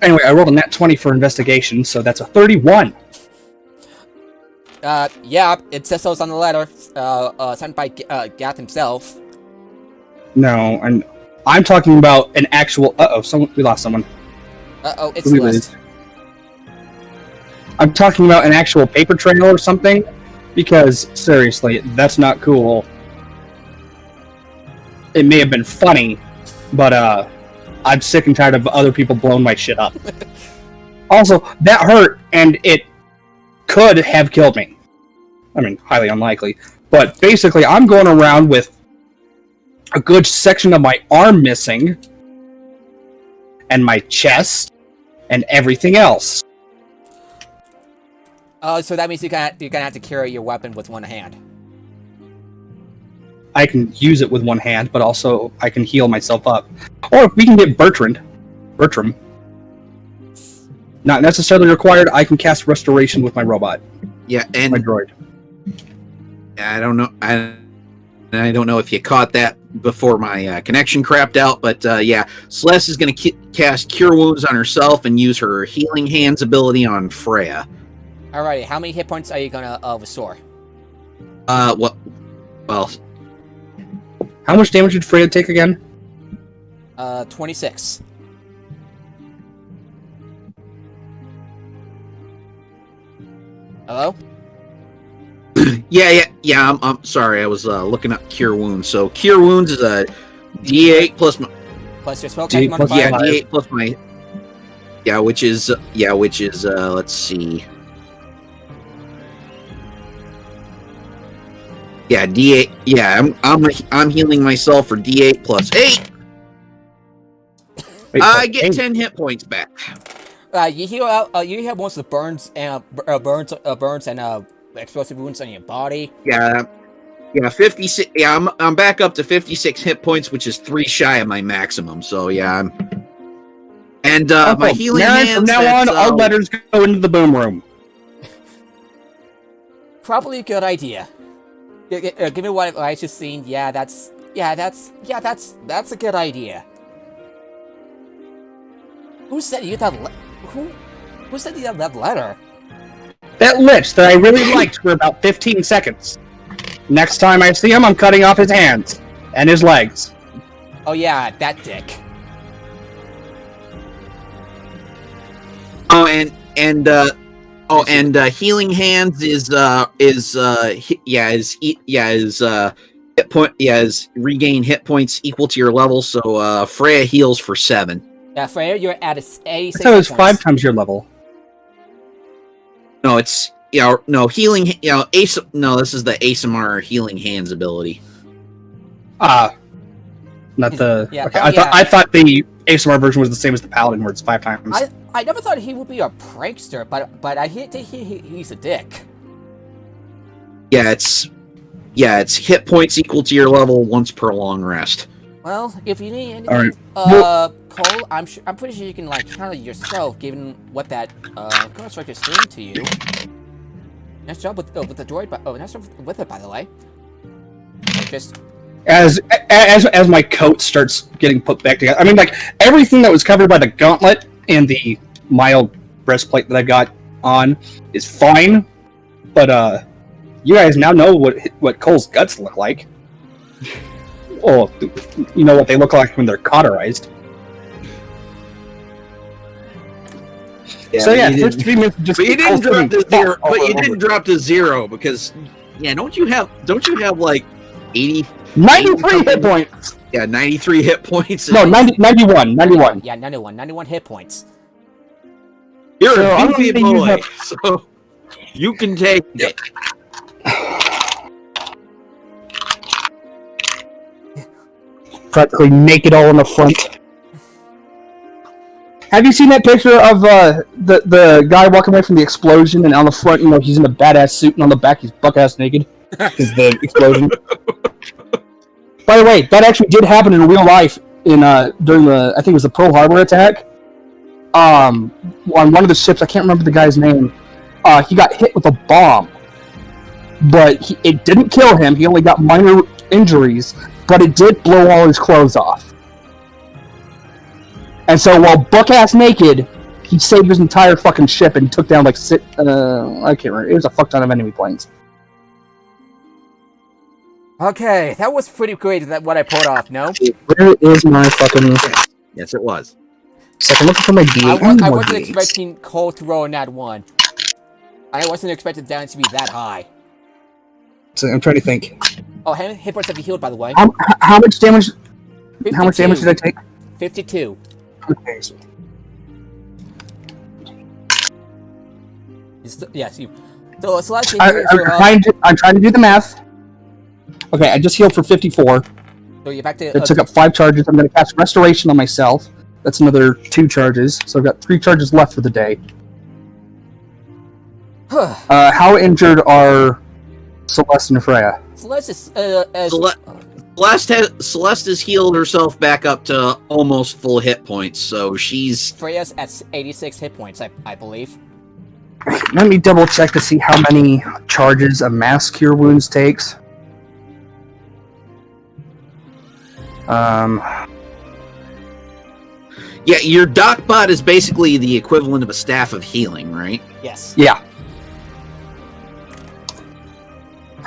[SPEAKER 2] Anyway, I rolled a nat 20 for investigation, so that's a 31.
[SPEAKER 1] Yeah, it says so on the letter, sent by Gath himself.
[SPEAKER 2] No, I'm talking about an actual. We lost someone.
[SPEAKER 1] It's
[SPEAKER 2] We
[SPEAKER 1] Celeste.
[SPEAKER 2] lose. I'm talking about an actual paper trail or something, because seriously, that's not cool. It may have been funny, but I'm sick and tired of other people blowing my shit up. Also, that hurt, and it could have killed me. I mean, highly unlikely. But basically, I'm going around with a good section of my arm missing, and my chest, and everything else.
[SPEAKER 1] So that means you're gonna have to carry your weapon with one hand.
[SPEAKER 2] I can use it with one hand, but also I can heal myself up. Or we can get Bertram. Not necessarily required. I can cast Restoration with my robot,
[SPEAKER 4] Yeah, and
[SPEAKER 2] my droid.
[SPEAKER 4] I don't know. I don't know if you caught that before my connection crapped out, but yeah, Celeste is going to cast Cure Wounds on herself and use her Healing Hands ability on Freya.
[SPEAKER 1] Alrighty, how many hit points are you gonna restore?
[SPEAKER 4] Well,
[SPEAKER 2] How much damage did Freya take again?
[SPEAKER 1] 26. Hello?
[SPEAKER 4] yeah. I'm sorry. I was looking up Cure Wounds. So Cure Wounds is a D8 plus my
[SPEAKER 1] Plus your spell
[SPEAKER 2] D8
[SPEAKER 1] casting
[SPEAKER 2] plus
[SPEAKER 1] modifier.
[SPEAKER 2] five.
[SPEAKER 4] D8 plus my which is let's see. Yeah, D8. Yeah, I'm healing myself for D8 plus 8.
[SPEAKER 2] Wait,
[SPEAKER 4] I get
[SPEAKER 2] hey,
[SPEAKER 4] 10 hit points back.
[SPEAKER 1] You heal out. You have most of the burns and explosive wounds on your body.
[SPEAKER 4] Yeah, Yeah, 56. Yeah, I'm back up to 56 hit points, which is 3 shy of my maximum. So yeah, and my healing
[SPEAKER 2] Marin,
[SPEAKER 4] hands.
[SPEAKER 2] from now on, all letters go into the boom room.
[SPEAKER 1] Probably a good idea. Given what I just seen, that's a good idea. Who sent you that? Who sent you that letter?
[SPEAKER 2] That lich that I really liked for about 15 seconds. Next time I see him, I'm cutting off his hands and his legs.
[SPEAKER 1] Oh yeah, that dick.
[SPEAKER 4] Oh, and healing hands is hit point is regain hit points equal to your level. So Freya heals for 7.
[SPEAKER 1] Yeah, Freya, you're at 86.
[SPEAKER 2] So it's 5 times your level.
[SPEAKER 4] No, it's healing. Ace. No, this is the ASMR healing hands ability.
[SPEAKER 2] Not the.
[SPEAKER 1] Yeah,
[SPEAKER 2] okay,
[SPEAKER 1] oh,
[SPEAKER 2] I thought the ASMR version was the same as the Paladin, where it's 5 times.
[SPEAKER 1] I never thought he would be a prankster, but I hear he's a dick.
[SPEAKER 4] Yeah, it's hit points equal to your level once per long rest.
[SPEAKER 1] Well, if you need anything,
[SPEAKER 2] All right.
[SPEAKER 1] Cole, I'm pretty sure you can handle it yourself, given what that constructor's doing to you. Nice job with the droid, nice job with it, by the way. Just
[SPEAKER 2] As my coat starts getting put back together, I mean, everything that was covered by the gauntlet and the mild breastplate that I got on is fine, but you guys now know what Cole's guts look like. Oh, you know what they look like when they're cauterized.
[SPEAKER 4] Yeah,
[SPEAKER 2] so yeah, first 3 minutes just.
[SPEAKER 4] But you didn't drop to 0. But you didn't drop to 0 because don't you have 80?
[SPEAKER 2] 93 hit points.
[SPEAKER 4] Yeah, 93 hit points.
[SPEAKER 2] No, 91.
[SPEAKER 1] yeah, 91 hit points.
[SPEAKER 4] You're
[SPEAKER 2] So
[SPEAKER 4] a
[SPEAKER 2] I'm
[SPEAKER 4] goofy
[SPEAKER 2] gonna use
[SPEAKER 4] boy,
[SPEAKER 2] that-
[SPEAKER 4] so you can take it.
[SPEAKER 2] Practically naked all in the front. Have you seen that picture of the guy walking away from the explosion, and on the front, he's in a badass suit, and on the back, he's buck-ass naked? Is the explosion. By the way, that actually did happen in real life during the, I think it was the Pearl Harbor attack. On one of the ships, I can't remember the guy's name, he got hit with a bomb. But it didn't kill him, he only got minor injuries, but it did blow all his clothes off. And so while buck-ass naked, he saved his entire fucking ship and took down I can't remember, it was a fuck ton of enemy planes.
[SPEAKER 1] Okay, that was pretty great. What I pulled off. No,
[SPEAKER 2] Where is my fucking...
[SPEAKER 4] Yes, it was.
[SPEAKER 2] So I'm looking for my D8.
[SPEAKER 1] I wasn't expecting Cole to roll in that one. I wasn't expecting the damage to be that high.
[SPEAKER 2] So I'm trying to think.
[SPEAKER 1] Oh, hit points have you healed, by the way?
[SPEAKER 2] How much damage?
[SPEAKER 1] 52.
[SPEAKER 2] How much damage did I take?
[SPEAKER 1] 52.
[SPEAKER 2] Okay. So
[SPEAKER 1] Yes, you. So Celeste,
[SPEAKER 2] I'm trying to do the math. Okay, I just healed for 54.
[SPEAKER 1] so you're back to.
[SPEAKER 2] It took up 5 charges. I'm going to cast Restoration on myself. That's another 2 charges. So I've got 3 charges left for the day. How injured are Celeste and Freya?
[SPEAKER 1] Celeste is
[SPEAKER 4] Celeste has healed herself back up to almost full hit points, so she's...
[SPEAKER 1] Freya's at 86 hit points, I believe.
[SPEAKER 2] Let me double check to see how many charges a Mass Cure Wounds takes.
[SPEAKER 4] Yeah, your Docbot is basically the equivalent of a Staff of Healing, right?
[SPEAKER 1] Yes.
[SPEAKER 2] Yeah.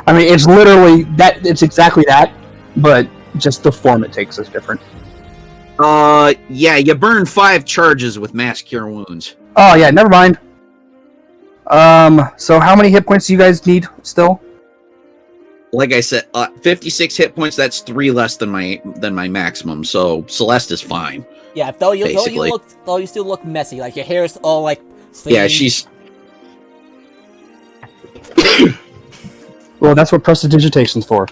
[SPEAKER 2] I mean, it's literally that. It's exactly that, but just the form it takes is different.
[SPEAKER 4] Yeah, you burn 5 charges with Mass Cure Wounds.
[SPEAKER 2] Oh yeah, never mind. So how many hit points do you guys need still?
[SPEAKER 4] Like I said, 56 hit points. That's 3 less than my maximum. So Celeste is fine.
[SPEAKER 1] Yeah, though you still look messy, like your hair is all
[SPEAKER 4] Yeah, she's.
[SPEAKER 2] Well, that's what prestidigitation's for.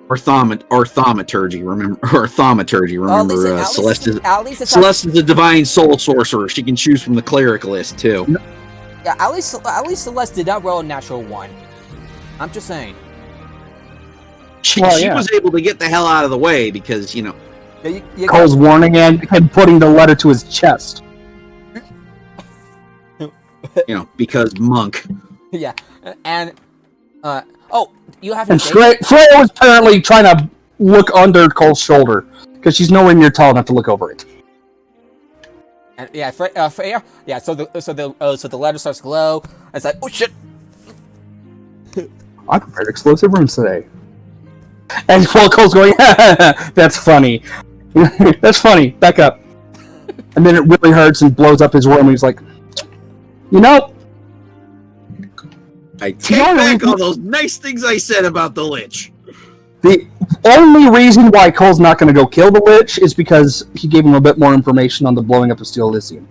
[SPEAKER 4] Or thaumaturgy, remember? Or thaumaturgy, remember? Celeste is a divine soul sorcerer. She can choose from the cleric list too.
[SPEAKER 1] Yeah, at least Celeste did not roll a natural 1. I'm just saying.
[SPEAKER 4] She
[SPEAKER 2] yeah.
[SPEAKER 4] was able to get the hell out of the way because,
[SPEAKER 1] Yeah, you
[SPEAKER 2] Cole's warning and him putting the letter to his chest.
[SPEAKER 4] because monk.
[SPEAKER 1] Yeah, and oh, you have
[SPEAKER 2] And
[SPEAKER 1] a
[SPEAKER 2] Freya was apparently trying to look under Cole's shoulder because she's nowhere near tall enough to look over it.
[SPEAKER 1] And yeah, Freya. Yeah, so the letter starts to glow. And it's like, oh shit.
[SPEAKER 2] I prepared explosive rooms today. And Cole's going, that's funny. That's funny. Back up. And then it really hurts and blows up his room. And he's like,
[SPEAKER 4] I take back all those nice things I said about the Lich.
[SPEAKER 2] the only reason why Cole's not going to go kill the Lich is because he gave him a bit more information on the blowing up of Steel Elysium.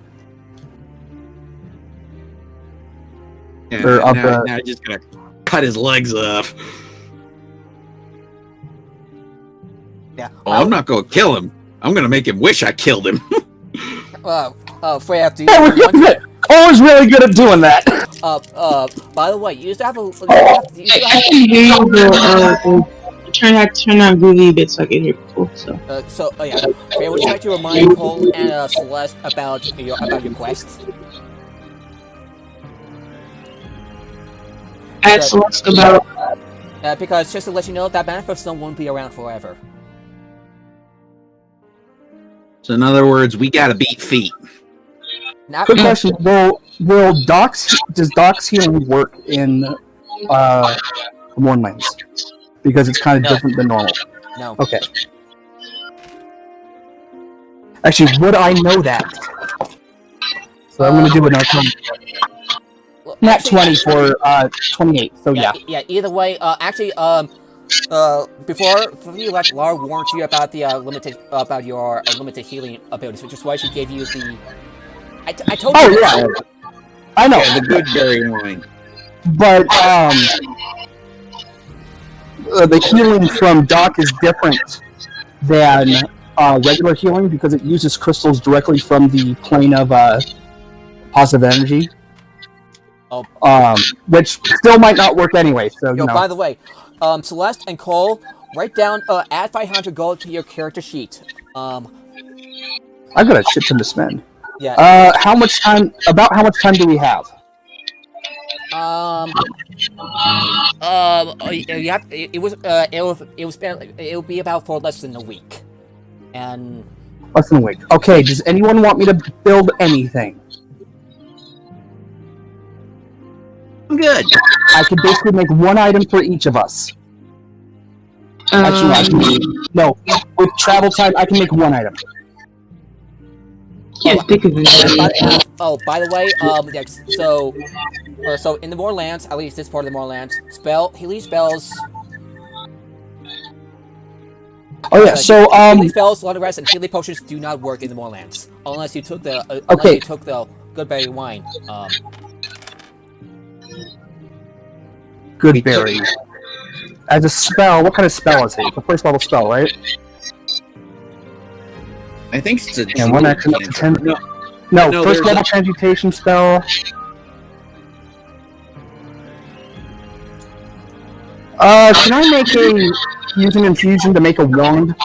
[SPEAKER 4] Yeah,
[SPEAKER 2] Or up,
[SPEAKER 4] now I'm just gonna cut his legs off.
[SPEAKER 1] Yeah.
[SPEAKER 4] Oh, I'm not gonna kill him. I'm gonna make him wish I killed him.
[SPEAKER 1] Freya, do you
[SPEAKER 2] Cole is really good at doing that.
[SPEAKER 1] by the way, you used to have a.
[SPEAKER 3] I can hear you, but turn on Groovy a bit so I can hear Cole. So.
[SPEAKER 1] Yeah. Freya, would you like to remind Cole and Celeste about your quest?
[SPEAKER 3] Ask Celeste about.
[SPEAKER 1] Because just to let you know, that Manifest Stone won't be around forever.
[SPEAKER 4] So in other words, we gotta beat feet.
[SPEAKER 2] Good question. Does Doc's healing work in Mornlands? Because it's kind of different than normal.
[SPEAKER 1] No.
[SPEAKER 2] Okay. Actually, would I know that? So I'm going to do an Arcana. Not 20 for 28. So yeah.
[SPEAKER 1] Yeah. Either way, before you left, Lara warned you about the your limited healing abilities, which is why she gave you the. I told you.
[SPEAKER 2] Oh yeah. I know.
[SPEAKER 4] Yeah, the good berry wine.
[SPEAKER 2] But the healing from Doc is different than regular healing because it uses crystals directly from the plane of positive energy. Which still might not work anyway. So
[SPEAKER 1] By the way, Celeste and Cole, write down add 500 gold to your character sheet.
[SPEAKER 2] I've got a shit ton to spend.
[SPEAKER 1] Yeah.
[SPEAKER 2] How much time do we have?
[SPEAKER 1] It'll be about for less than a week, and
[SPEAKER 2] Less than a week. Okay. Does anyone want me to build anything?
[SPEAKER 4] I'm good.
[SPEAKER 2] I could basically make one item for each of us. Actually, no. With travel time, I can make one item.
[SPEAKER 3] Can't think of it.
[SPEAKER 1] By the way, so in the Moorlands, at least this part of the Moorlands, healing spells.
[SPEAKER 2] Oh yeah, so
[SPEAKER 1] healing spells, long rest, and healing potions do not work in the Moorlands unless you took the Goodberry wine.
[SPEAKER 2] Goodberry. As a spell, what kind of spell is it? It's a first level spell, right?
[SPEAKER 4] I think it's a
[SPEAKER 2] And one action up to 10. No, first level transmutation spell. Can I make a use an infusion to make a wand?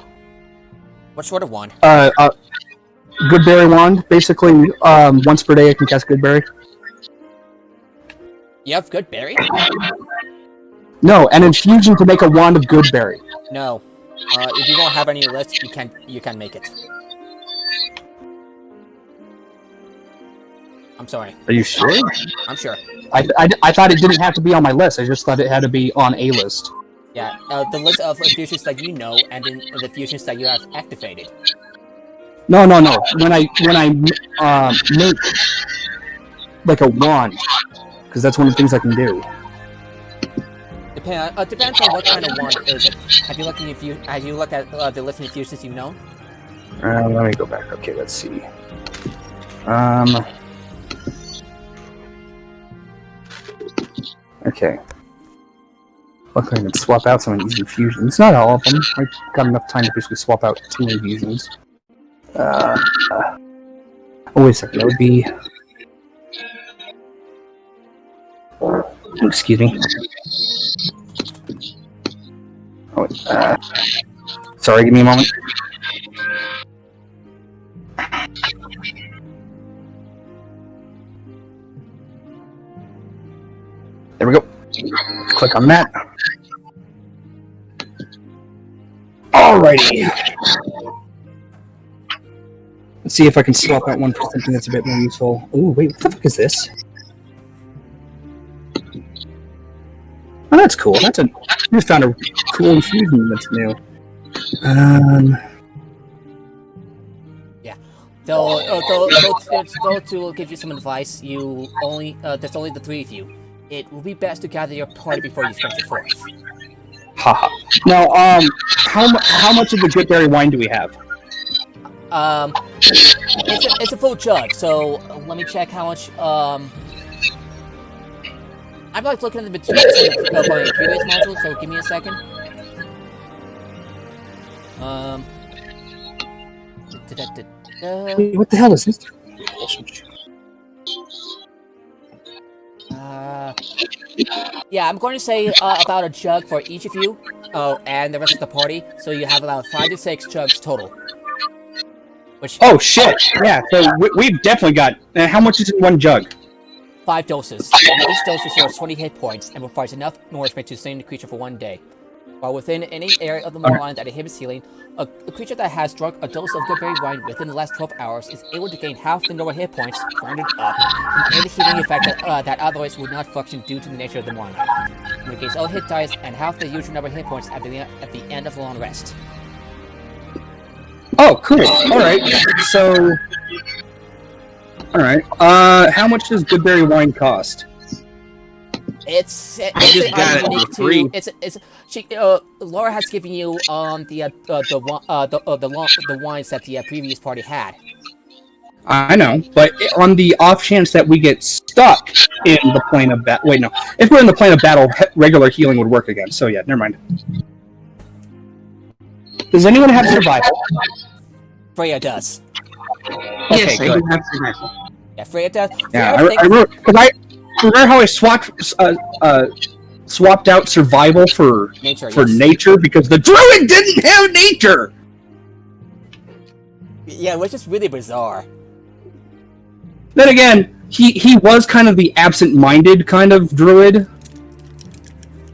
[SPEAKER 1] What sort of wand?
[SPEAKER 2] Goodberry wand. Basically, once per day I can cast Goodberry.
[SPEAKER 1] You have Goodberry?
[SPEAKER 2] No, an infusion to make a wand of Goodberry.
[SPEAKER 1] No. If you don't have any list, you can make it. I'm sorry.
[SPEAKER 2] Are you sure?
[SPEAKER 1] I'm sure.
[SPEAKER 2] I thought it didn't have to be on my list. I just thought it had to be on a list.
[SPEAKER 1] Yeah, the list of fusions that you know, and then the fusions that you have activated.
[SPEAKER 2] No. When I make like a wand, because that's one of the things I can do.
[SPEAKER 1] Depends on what kind of wand is it. Have you looked at the list of infusions you know?
[SPEAKER 2] Let me go back. Okay, let's see. Okay. Luckily I can swap out some of these infusions. Not all of them. I got enough time to basically swap out 2 infusions. Oh, wait a second. That would be... Excuse me. Oh, sorry, give me a moment. There we go. Click on that. Alrighty. Let's see if I can swap out one for something that's a bit more useful. Ooh, wait, what the fuck is this? Oh, that's cool. I just found a cool infusion that's new.
[SPEAKER 1] Yeah. So, to give you some advice, there's only the three of you. It will be best to gather your party before you venture forth.
[SPEAKER 2] Haha. Now, how much of the good berry wine do we have?
[SPEAKER 1] It's a full jug, so let me check how much, I'm like looking at the materials for the previous module, so give me a second.
[SPEAKER 2] Wait, what the hell is this?
[SPEAKER 1] Yeah, I'm going to say about a jug for each of you, and the rest of the party, so you have about 5 to 6 jugs total. Which,
[SPEAKER 2] oh shit! Yeah, so we've definitely got. How much is in one jug?
[SPEAKER 1] 5 doses. And each dose restores 20 hit points and provides enough nourishment to sustain the creature for 1 day. While within any area of the moonline that inhibits healing, a creature that has drunk a dose of goodberry wine within the last 12 hours is able to gain half the normal hit points, rounded up, from any healing effect that otherwise would not function due to the nature of the moonline. It regains all hit dice and half the usual number of hit points at the end of the long rest.
[SPEAKER 2] Oh, cool. Alright, so... Alright, how much does goodberry wine cost?
[SPEAKER 1] Laura has given you the wines that the previous party had.
[SPEAKER 2] I know, but on the off chance that we get stuck in the plane of battle... Wait, no. If we're in the plane of battle, regular healing would work again. So yeah, never mind. Does anyone have survival?
[SPEAKER 1] Freya does.
[SPEAKER 2] Okay,
[SPEAKER 3] Yes, I do have survival.
[SPEAKER 1] Yeah, Freya does.
[SPEAKER 2] Yeah, I remember, because I remember how I swapped out survival for nature because the druid didn't have nature.
[SPEAKER 1] Yeah, which is really bizarre.
[SPEAKER 2] Then again, he was kind of the absent-minded kind of druid,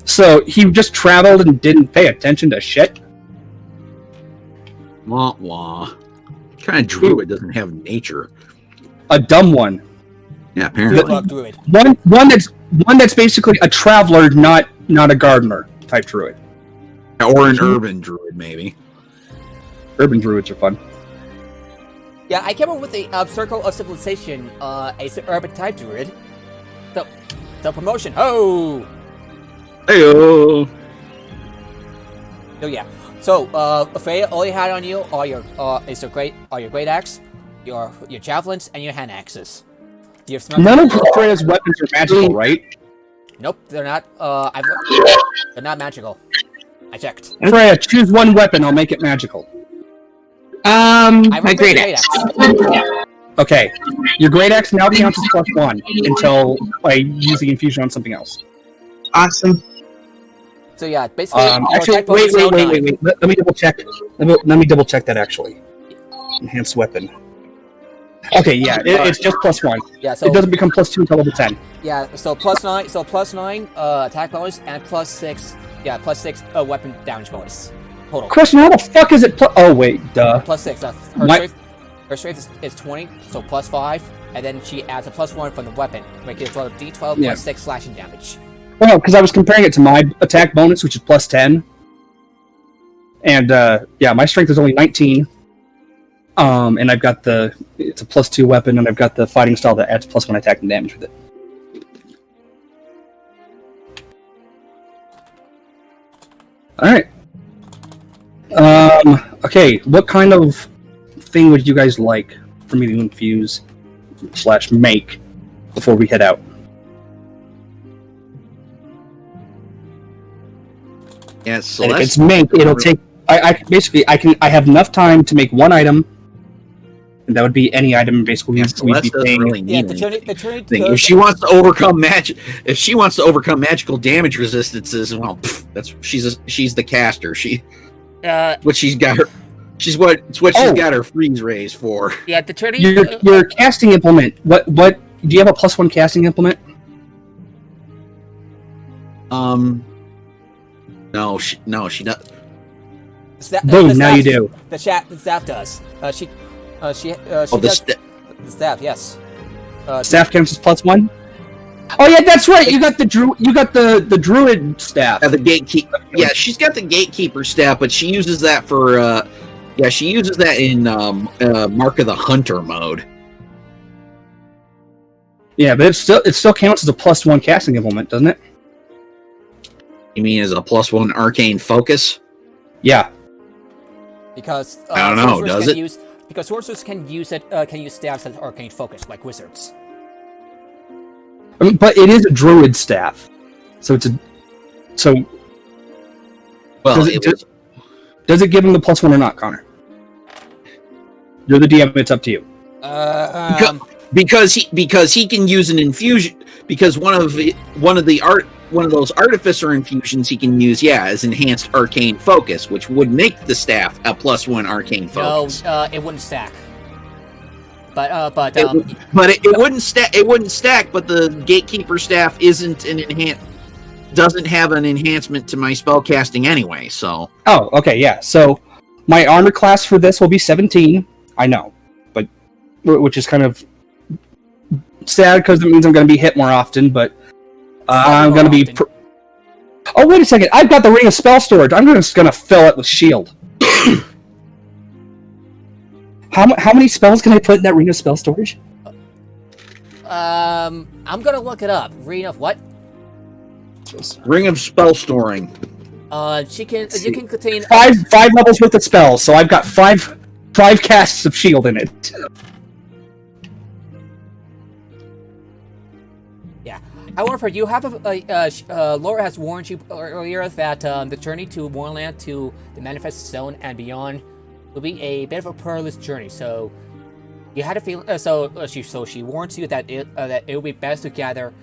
[SPEAKER 2] so he just traveled and didn't pay attention to shit.
[SPEAKER 4] Wah wah. What kind of druid doesn't have nature?
[SPEAKER 2] A dumb one.
[SPEAKER 4] Yeah, apparently.
[SPEAKER 1] Druid.
[SPEAKER 2] One that's basically a traveler, not a gardener type druid.
[SPEAKER 4] Or an urban druid, maybe.
[SPEAKER 2] Urban druids are fun.
[SPEAKER 1] Yeah, I came up with the Circle of Civilization, a urban type druid. The promotion. Oh.
[SPEAKER 4] Heyo.
[SPEAKER 1] So yeah. So Freya, all you had on you are your great axe, your javelins, and your hand axes.
[SPEAKER 2] None of Freya's weapons are magical, right?
[SPEAKER 1] Nope, they're not. They're not magical. I checked.
[SPEAKER 2] Freya, choose one weapon. I'll make it magical.
[SPEAKER 3] My great axe.
[SPEAKER 2] Okay, your great axe now counts as +1 until I use the infusion on something else.
[SPEAKER 3] Awesome.
[SPEAKER 1] So yeah, basically.
[SPEAKER 2] Actually, wait. Let me double check. Let me double check that actually. Enhanced weapon. Okay, yeah, it's just +1.
[SPEAKER 1] Yeah, so
[SPEAKER 2] it doesn't become +2 until level 10.
[SPEAKER 1] Yeah, so +9. So +9 attack bonus and +6. Yeah, +6 weapon damage bonus. Total.
[SPEAKER 2] Question: how the fuck is it? Oh wait, duh.
[SPEAKER 1] +6. Her strength is 20, so +5, and then she adds a +1 from the weapon, making it a D12 plus 6 slashing damage.
[SPEAKER 2] Well, because I was comparing it to my attack bonus, which is +10, and yeah, my strength is only 19. And I've got it's a +2 weapon, and I've got the fighting style that adds +1 attack and damage with it. Alright. Okay, what kind of thing would you guys like for me to infuse / make before we head out?
[SPEAKER 4] Yeah,
[SPEAKER 2] And if it's make, it'll take... I have enough time to make one item, And that would be any item basically.
[SPEAKER 4] Yeah,
[SPEAKER 2] we'd
[SPEAKER 4] Celeste
[SPEAKER 2] be
[SPEAKER 4] doesn't
[SPEAKER 2] paying.
[SPEAKER 4] really
[SPEAKER 1] Yeah,
[SPEAKER 4] need
[SPEAKER 1] the
[SPEAKER 4] anything.
[SPEAKER 1] attorney
[SPEAKER 4] If she wants to overcome magical damage resistances, well, she's the caster. She's got her she's got her freeze rays for.
[SPEAKER 1] yeah, the attorney.
[SPEAKER 2] Your casting implement. What do you have a +1 casting implement?
[SPEAKER 4] No, she does.
[SPEAKER 2] Boom! Now you do.
[SPEAKER 1] The staff does. She
[SPEAKER 4] Oh,
[SPEAKER 1] does. The staff, yes.
[SPEAKER 2] Staff counts as +1. Oh yeah, that's right. You got the druid staff.
[SPEAKER 4] the gatekeeper. Yeah, she's got the gatekeeper staff, but she uses that for. She uses that in Mark of the Hunter mode.
[SPEAKER 2] Yeah, but it still counts as a +1 casting implement, doesn't it?
[SPEAKER 4] You mean as a +1 arcane focus?
[SPEAKER 2] Yeah.
[SPEAKER 1] Because
[SPEAKER 4] I don't know. Does it?
[SPEAKER 1] Because sorcerers can use staffs as arcane focus, like wizards.
[SPEAKER 2] I mean, but it is a druid staff, so
[SPEAKER 4] Well,
[SPEAKER 2] does it give him the +1 or not, Connor? You're the DM. It's up to you.
[SPEAKER 4] Because he can use an infusion. Because one of those artificer infusions he can use, as enhanced arcane focus, which would make the staff a +1 arcane focus.
[SPEAKER 1] No, it wouldn't stack. But
[SPEAKER 4] it wouldn't stack. It wouldn't stack. But the gatekeeper staff doesn't have an enhancement to my spellcasting anyway. So.
[SPEAKER 2] Oh, okay, yeah. So my armor class for this will be 17. I know, but which is kind of sad because it means I'm going to be hit more often. But I'm going to be. Oh, wait a second! I've got the ring of spell storage. I'm just going to fill it with shield. How many spells can I put in that ring of spell storage?
[SPEAKER 1] I'm gonna look it up. Ring of what?
[SPEAKER 4] Ring of spell storing.
[SPEAKER 1] You can contain
[SPEAKER 2] five levels worth of spells, so I've got five casts of shield in it.
[SPEAKER 1] Yeah. However, you have Laura has warned you earlier that the journey to Moorland to the Manifest Zone and beyond will be a bit of a perilous journey. So you had a feeling. She warns you that it will be best to gather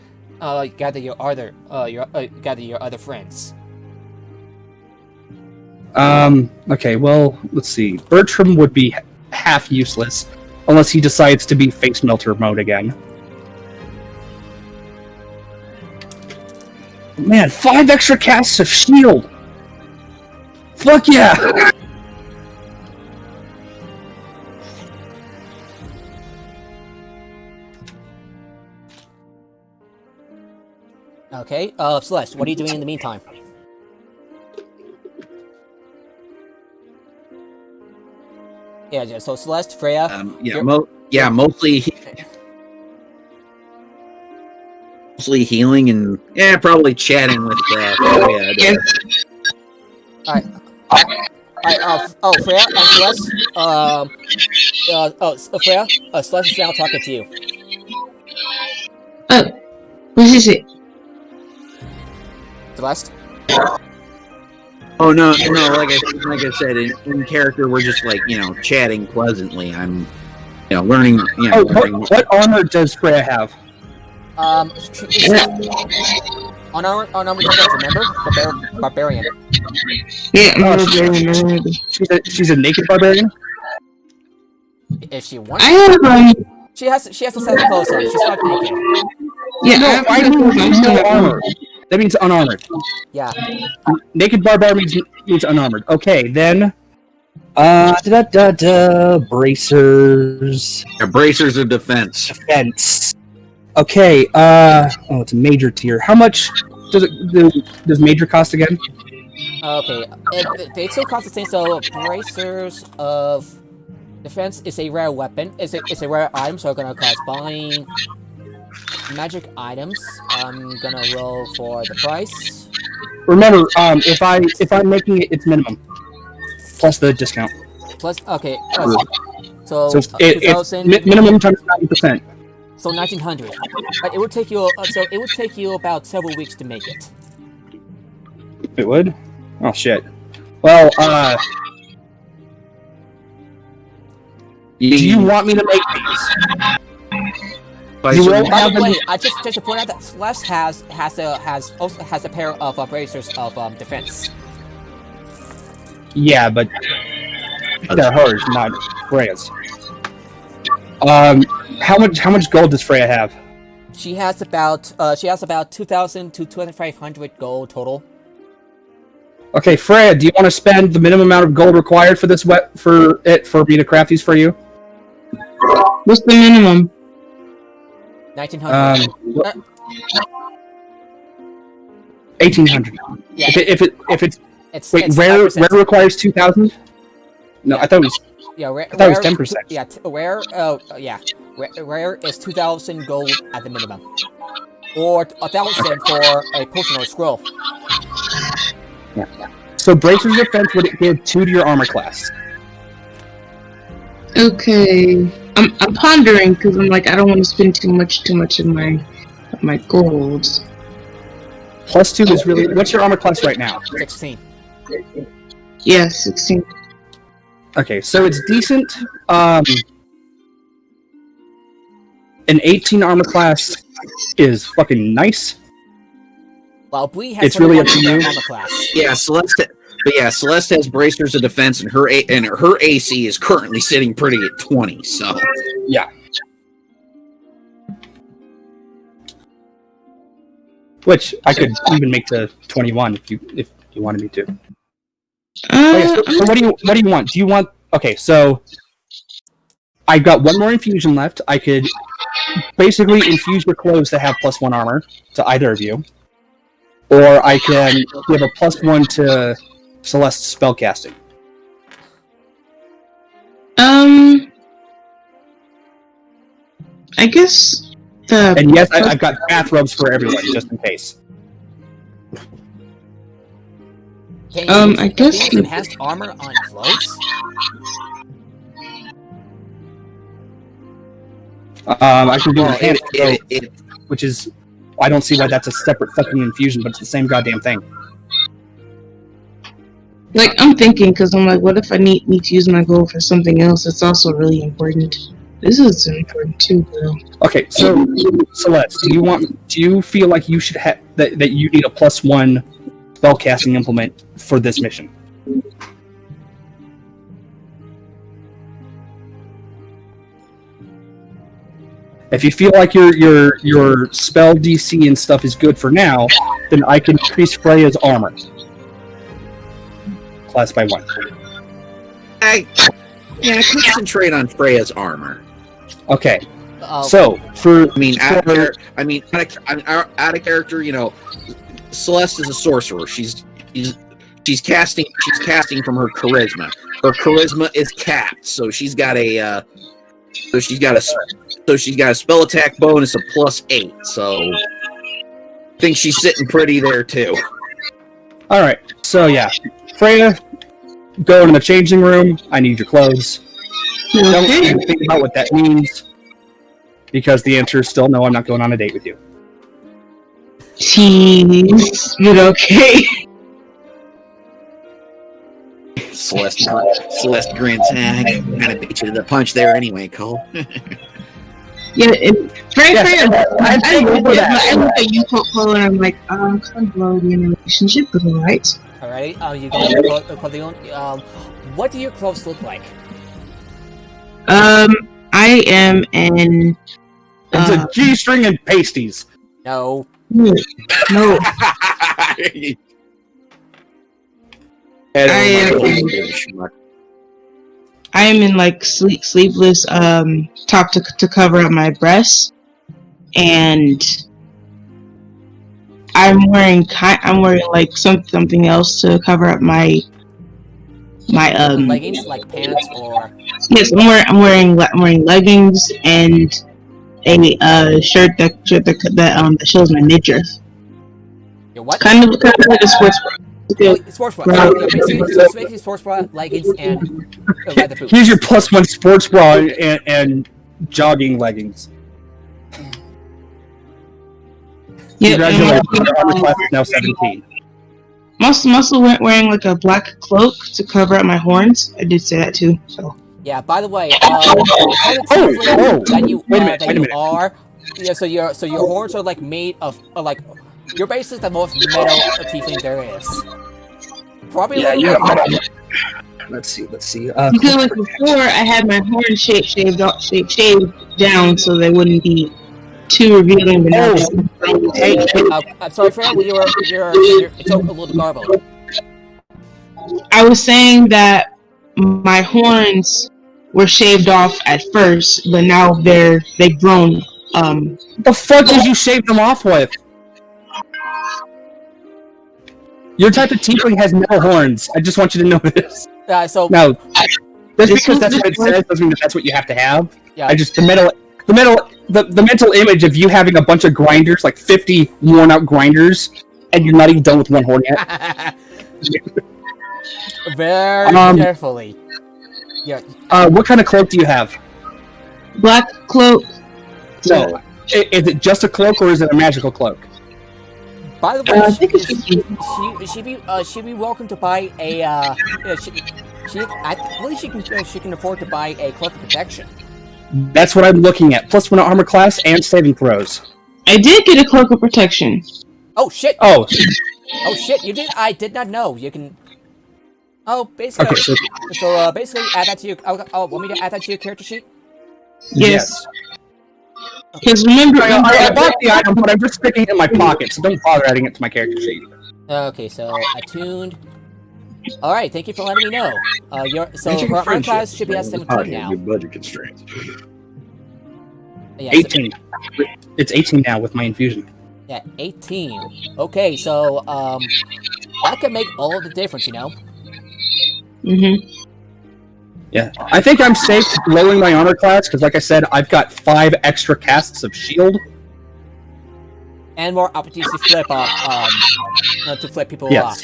[SPEAKER 1] your other friends.
[SPEAKER 2] Okay, well, let's see. Bertram would be half useless unless he decides to be face melter mode again. Man, 5 extra casts of shield! Fuck yeah!
[SPEAKER 1] Okay, Celeste, what are you doing in the meantime? Yeah, so Celeste, Freya...
[SPEAKER 4] mostly healing and, probably chatting with Freya.
[SPEAKER 1] Alright, Freya and Celeste, Freya, Celeste is now talking to you.
[SPEAKER 3] Oh, what is it?
[SPEAKER 1] Celeste?
[SPEAKER 4] Oh no! Like I said, in character, we're just chatting pleasantly. I'm, learning.
[SPEAKER 2] What armor does Freya have?
[SPEAKER 1] Unarmored defense, remember? Barbarian.
[SPEAKER 3] Yeah,
[SPEAKER 2] She's a naked barbarian?
[SPEAKER 1] If she wants,
[SPEAKER 3] I have
[SPEAKER 1] she has to set the clothes on. She's not naked.
[SPEAKER 3] Yeah,
[SPEAKER 2] I have no armor. That means unarmored.
[SPEAKER 1] Yeah.
[SPEAKER 2] Naked barbarian means unarmored. Okay, then. Bracers.
[SPEAKER 4] Yeah, bracers of defense.
[SPEAKER 2] Defense. Okay. It's a major tier. How much does major cost again?
[SPEAKER 1] Okay. They still cost the same. So bracers of defense is a rare weapon. It's a rare item. So I'm gonna cost buying magic items. I'm gonna roll for the price.
[SPEAKER 2] Remember, if I'm making it, it's minimum plus the discount.
[SPEAKER 1] Plus, okay. So
[SPEAKER 2] it's minimum times 90%.
[SPEAKER 1] So 1900. But it would take you. It would take you about several weeks to make it.
[SPEAKER 2] It would? Oh shit. Well, Do you want me to make these? You will
[SPEAKER 1] By
[SPEAKER 2] have
[SPEAKER 1] the
[SPEAKER 2] them.
[SPEAKER 1] way, I just to point out that Celeste also has a pair of bracers of defense.
[SPEAKER 2] Yeah, but they're hers, not Freya's. How much gold does Freya have?
[SPEAKER 1] She has about 2,000 to 2,500 gold total.
[SPEAKER 2] Okay, Freya, do you want to spend the minimum amount of gold required for for me to craft these for you?
[SPEAKER 3] What's the minimum?
[SPEAKER 1] 1,900.
[SPEAKER 2] 1,800.
[SPEAKER 1] Yeah,
[SPEAKER 2] If it's wait,
[SPEAKER 1] it's
[SPEAKER 2] rare
[SPEAKER 1] 5%.
[SPEAKER 2] requires 2,000. No, I thought it was.
[SPEAKER 1] Yeah, rare,
[SPEAKER 2] I thought it was 10%.
[SPEAKER 1] Yeah, rare is 2,000 gold at the minimum, or 1,000 for a potion or scroll.
[SPEAKER 2] Yeah. So Bracer's defense would give 2 to your armor class.
[SPEAKER 3] Okay. I'm pondering because I'm like I don't want to spend too much of my gold.
[SPEAKER 2] Plus 2 is really. What's your armor class right now?
[SPEAKER 1] 16.
[SPEAKER 3] Yeah, 16.
[SPEAKER 2] Okay, so it's decent. An 18 armor class is fucking nice.
[SPEAKER 1] Well, Bree has
[SPEAKER 2] It's really up to
[SPEAKER 1] 21
[SPEAKER 2] you.
[SPEAKER 1] armor class.
[SPEAKER 4] Yeah, Celeste. But yeah, Celeste has bracers of defense, and her AC is currently sitting pretty at 20. So
[SPEAKER 2] Yeah. Which I could even make to 21 if you wanted me to. Okay, so what do you want? Do you want? Okay, so I've got one more infusion left. I could basically infuse your clothes to have +1 armor to either of you, or I can give a +1 to Celeste's spellcasting.
[SPEAKER 3] I guess the
[SPEAKER 2] And yes, I've got bathrobes for everyone, just in case.
[SPEAKER 1] Can
[SPEAKER 3] I guess
[SPEAKER 1] use enhanced armor on clothes?
[SPEAKER 2] I can do
[SPEAKER 4] Well,
[SPEAKER 2] enhanced, which is I don't see why that's a separate fucking infusion, but it's the same goddamn thing.
[SPEAKER 3] like I'm thinking because I'm like, what if I need to use my gold for something else? It's also really important. This is important too, though.
[SPEAKER 2] Okay, so Celeste, do you feel like you should have that you need a +1 spellcasting implement for this mission? If you feel like your spell DC and stuff is good for now, then I can increase Freya's armor class by 1.
[SPEAKER 4] concentrate on Freya's armor.
[SPEAKER 2] Okay,
[SPEAKER 1] Oh,
[SPEAKER 2] so for
[SPEAKER 4] I mean, out of character, you know, Celeste is a sorcerer. She's casting from her charisma. Her charisma is capped, so she's got a spell attack bonus of +8. So I think she's sitting pretty there too.
[SPEAKER 2] all right, so yeah, Freya, go into the changing room. I need your clothes. Don't even think about what that means, because the answer is still no. I'm not going on a date with you.
[SPEAKER 3] Jeez, but okay.
[SPEAKER 4] Celeste grins. I kind of beat you to the punch there anyway, Cole.
[SPEAKER 3] Yeah, and
[SPEAKER 2] I
[SPEAKER 3] look at you, Cole, and I'm like, I'm kind of already in a relationship, but alright.
[SPEAKER 1] alrighty. You go to Clothing. What do your clothes look like?
[SPEAKER 3] I am in.
[SPEAKER 2] It's a G-string and pasties.
[SPEAKER 1] No.
[SPEAKER 3] No, I am in like sleeveless top to cover up my breasts, and I'm wearing like something else to cover up my
[SPEAKER 1] leggings, like pants, or
[SPEAKER 3] yes, I'm wearing leggings and a shirt that shows my midriff.
[SPEAKER 1] your what?
[SPEAKER 3] Kind of like a sports bra.
[SPEAKER 1] Oh, sports bra.
[SPEAKER 3] Bra.
[SPEAKER 1] It's basically sports bra, leggings, and leather boots.
[SPEAKER 2] Here's your +1 sports bra and jogging leggings.
[SPEAKER 3] Yeah,
[SPEAKER 2] Congratulations, your armor class is now 17.
[SPEAKER 3] I'm also wearing like a black cloak to cover up my horns. I did say that too. So
[SPEAKER 1] Yeah. By the way, the kind of tiefling that you
[SPEAKER 2] wait a minute,
[SPEAKER 1] that
[SPEAKER 2] wait a
[SPEAKER 1] you
[SPEAKER 2] minute.
[SPEAKER 1] are. Yeah. So your horns are like made of like you're basically the most metal tiefling there is. Probably a little bit.
[SPEAKER 2] Let's see.
[SPEAKER 3] Because like before, I had my horn shaved down so they wouldn't be too revealing. But now
[SPEAKER 2] Hey,
[SPEAKER 1] I'm sorry, Fran. You're it's a little garbled.
[SPEAKER 3] I was saying that my horns were shaved off at first, but now they've grown.
[SPEAKER 2] the fuck did you shave them off with? Your type of tiefling has no horns. I just want you to know this.
[SPEAKER 1] So
[SPEAKER 2] No, just
[SPEAKER 3] This
[SPEAKER 2] because
[SPEAKER 3] was
[SPEAKER 2] that's what it
[SPEAKER 3] the-
[SPEAKER 2] says doesn't mean that that's what you have to have.
[SPEAKER 1] yeah.
[SPEAKER 2] I just the mental image of you having a bunch of grinders, like 50 worn out grinders, and you're not even done with one horn yet.
[SPEAKER 1] Very carefully. Yeah.
[SPEAKER 2] What kind of cloak do you have?
[SPEAKER 3] black cloak.
[SPEAKER 2] No. Is it just a cloak or is it a magical cloak?
[SPEAKER 1] By the way,
[SPEAKER 3] I think it's
[SPEAKER 1] she'd be welcome to buy a. I believe she can afford to buy a cloak of protection.
[SPEAKER 2] That's what I'm looking at. Plus one armor class and saving throws.
[SPEAKER 3] I did get a cloak of protection.
[SPEAKER 1] Oh shit!
[SPEAKER 2] Oh,
[SPEAKER 1] Oh shit! You did? I did not know. You can. Oh, basically.
[SPEAKER 2] okay.
[SPEAKER 1] So basically, add that to your. Oh, want me to add that to your character sheet?
[SPEAKER 3] Yes. Because remember,
[SPEAKER 2] I bought the item, but I'm just sticking it in my pocket, so don't bother adding it to my character sheet.
[SPEAKER 1] Okay, so attuned. All right, thank you for letting me know.
[SPEAKER 4] Magic
[SPEAKER 1] Her armor
[SPEAKER 4] friendship.
[SPEAKER 1] class should be at 17 now.
[SPEAKER 4] Your budget constraints.
[SPEAKER 1] Yeah,
[SPEAKER 2] 18. It's 18 now with my infusion.
[SPEAKER 1] Yeah, 18. Okay, so that can make all the difference, you know.
[SPEAKER 2] Yeah, I think I'm safe lowering my armor class because, like I said, I've got 5 extra casts of shield.
[SPEAKER 1] And more opportunities to flip off, to flip people
[SPEAKER 2] Yes.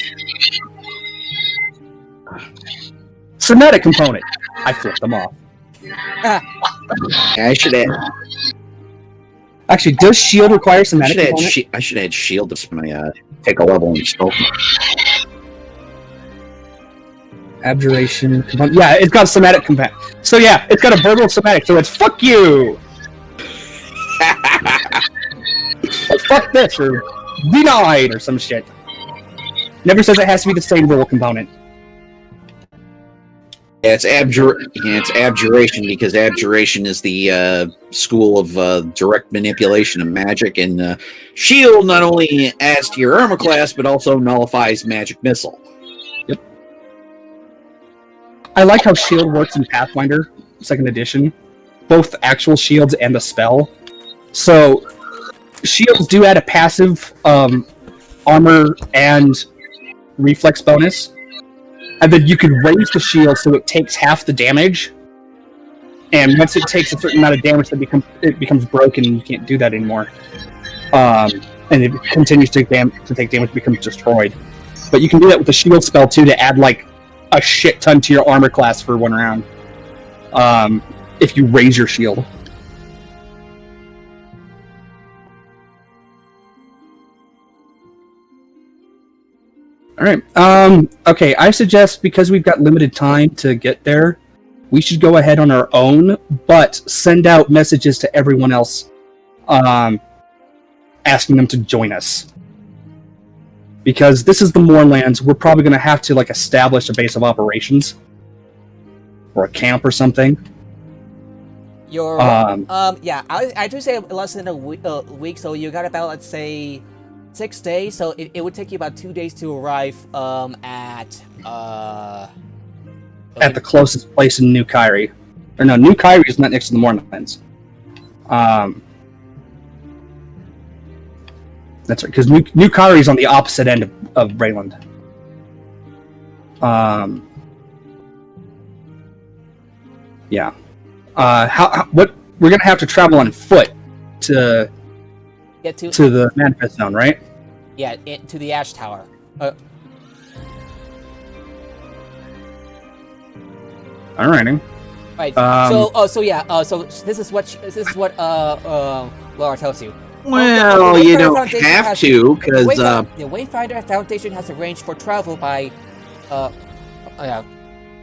[SPEAKER 1] off.
[SPEAKER 2] Somatic component. I flipped them off.
[SPEAKER 4] Yeah, I should add.
[SPEAKER 2] Actually, does shield require somatic component?
[SPEAKER 4] I should add shield to my take a level in stealth.
[SPEAKER 2] Abjuration component. Yeah, it's got a somatic component. So yeah, it's got a verbal somatic. So it's fuck you. Or fuck this or denied or some shit. Never says it has to be the same verbal component.
[SPEAKER 4] Yeah, it's abjuration because abjuration is the school of direct manipulation of magic, and shield not only adds to your armor class but also nullifies magic missile.
[SPEAKER 2] I like how shield works in Pathfinder 2nd edition, both actual shields and the spell. So shields do add a passive armor and reflex bonus, and then you can raise the shield so it takes half the damage. And once it takes a certain amount of damage, it becomes broken, and you can't do that anymore. And it continues to take damage, becomes destroyed. But you can do that with the shield spell too to add like a shit ton to your armor class for one round. If you raise your shield. Alright, okay, I suggest because we've got limited time to get there, we should go ahead on our own, but send out messages to everyone else, asking them to join us. Because this is the Moorlands, we're probably going to have to, like, establish a base of operations. Or a camp or something.
[SPEAKER 1] Yeah, I do say less than a week, so you got about, let's say, 6 days, so it would take you about 2 days to arrive, at
[SPEAKER 2] the closest place in New Kyrie. Or no, New Kyrie is not next to the Moorlands. That's right, because New Kyrie is on the opposite end of Rayland. Yeah. What we're gonna have to travel on foot to
[SPEAKER 1] get to
[SPEAKER 2] the Manifest Zone, right?
[SPEAKER 1] Yeah, to the Ash Tower.
[SPEAKER 2] Alrighty.
[SPEAKER 1] Right. So this is what Laura tells you.
[SPEAKER 4] Well,
[SPEAKER 1] the
[SPEAKER 4] you
[SPEAKER 1] Wayfinder
[SPEAKER 4] don't
[SPEAKER 1] Foundation
[SPEAKER 4] have
[SPEAKER 1] has-
[SPEAKER 4] to, because
[SPEAKER 1] the Wayfinder Foundation has arranged for travel by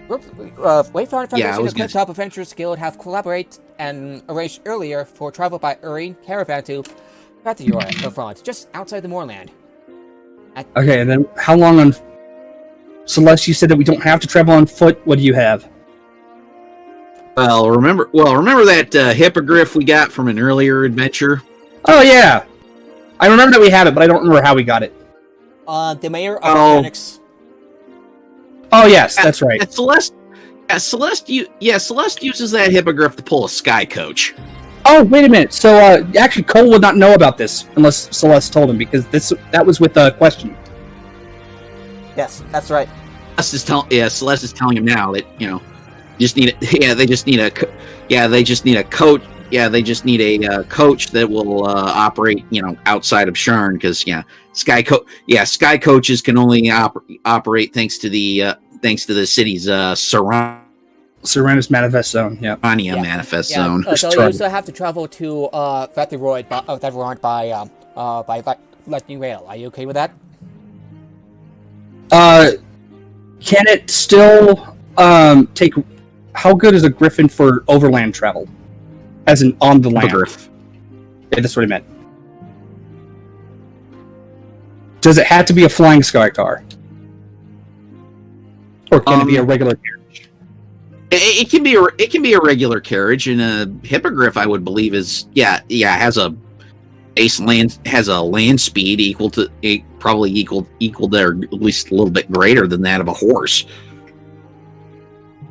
[SPEAKER 1] Wayfarer
[SPEAKER 4] Yeah, I
[SPEAKER 1] Foundation
[SPEAKER 4] was
[SPEAKER 1] and Cliff Top Adventurers Guild have collaborated and arranged earlier for travel by Urin caravan to Eberron, just outside the moorland.
[SPEAKER 2] Okay, and then how long on Celeste? You said that we don't have to travel on foot. What do you have?
[SPEAKER 4] Remember that hippogriff we got from an earlier adventure?
[SPEAKER 2] Oh yeah, I remember that we have it, but I don't remember how we got it.
[SPEAKER 1] The mayor of Organics.
[SPEAKER 2] Oh yes, that's right.
[SPEAKER 4] And Celeste uses that hippogriff to pull a sky coach.
[SPEAKER 2] Oh wait a minute. So actually, Cole would not know about this unless Celeste told him, because that was with the question.
[SPEAKER 1] Yes, that's right.
[SPEAKER 4] Celeste is telling him now that they just need a coach. They just need a coach that will operate outside of Sharn, because sky coaches can only operate thanks to the city's
[SPEAKER 2] Serenus Manifest Zone. Yeah.
[SPEAKER 4] Manifest Zone.
[SPEAKER 1] So you also have to travel to Eberron by lightning rail. Are you okay with that?
[SPEAKER 2] Can it still take? How good is a griffin for overland travel? As in on the land. Yeah, that's what I meant. Does it have to be a flying sky car? Or can it be a regular carriage?
[SPEAKER 4] It can be a regular carriage, and a hippogriff, I would believe, has a land speed probably equal to, or at least a little bit greater than that of a horse.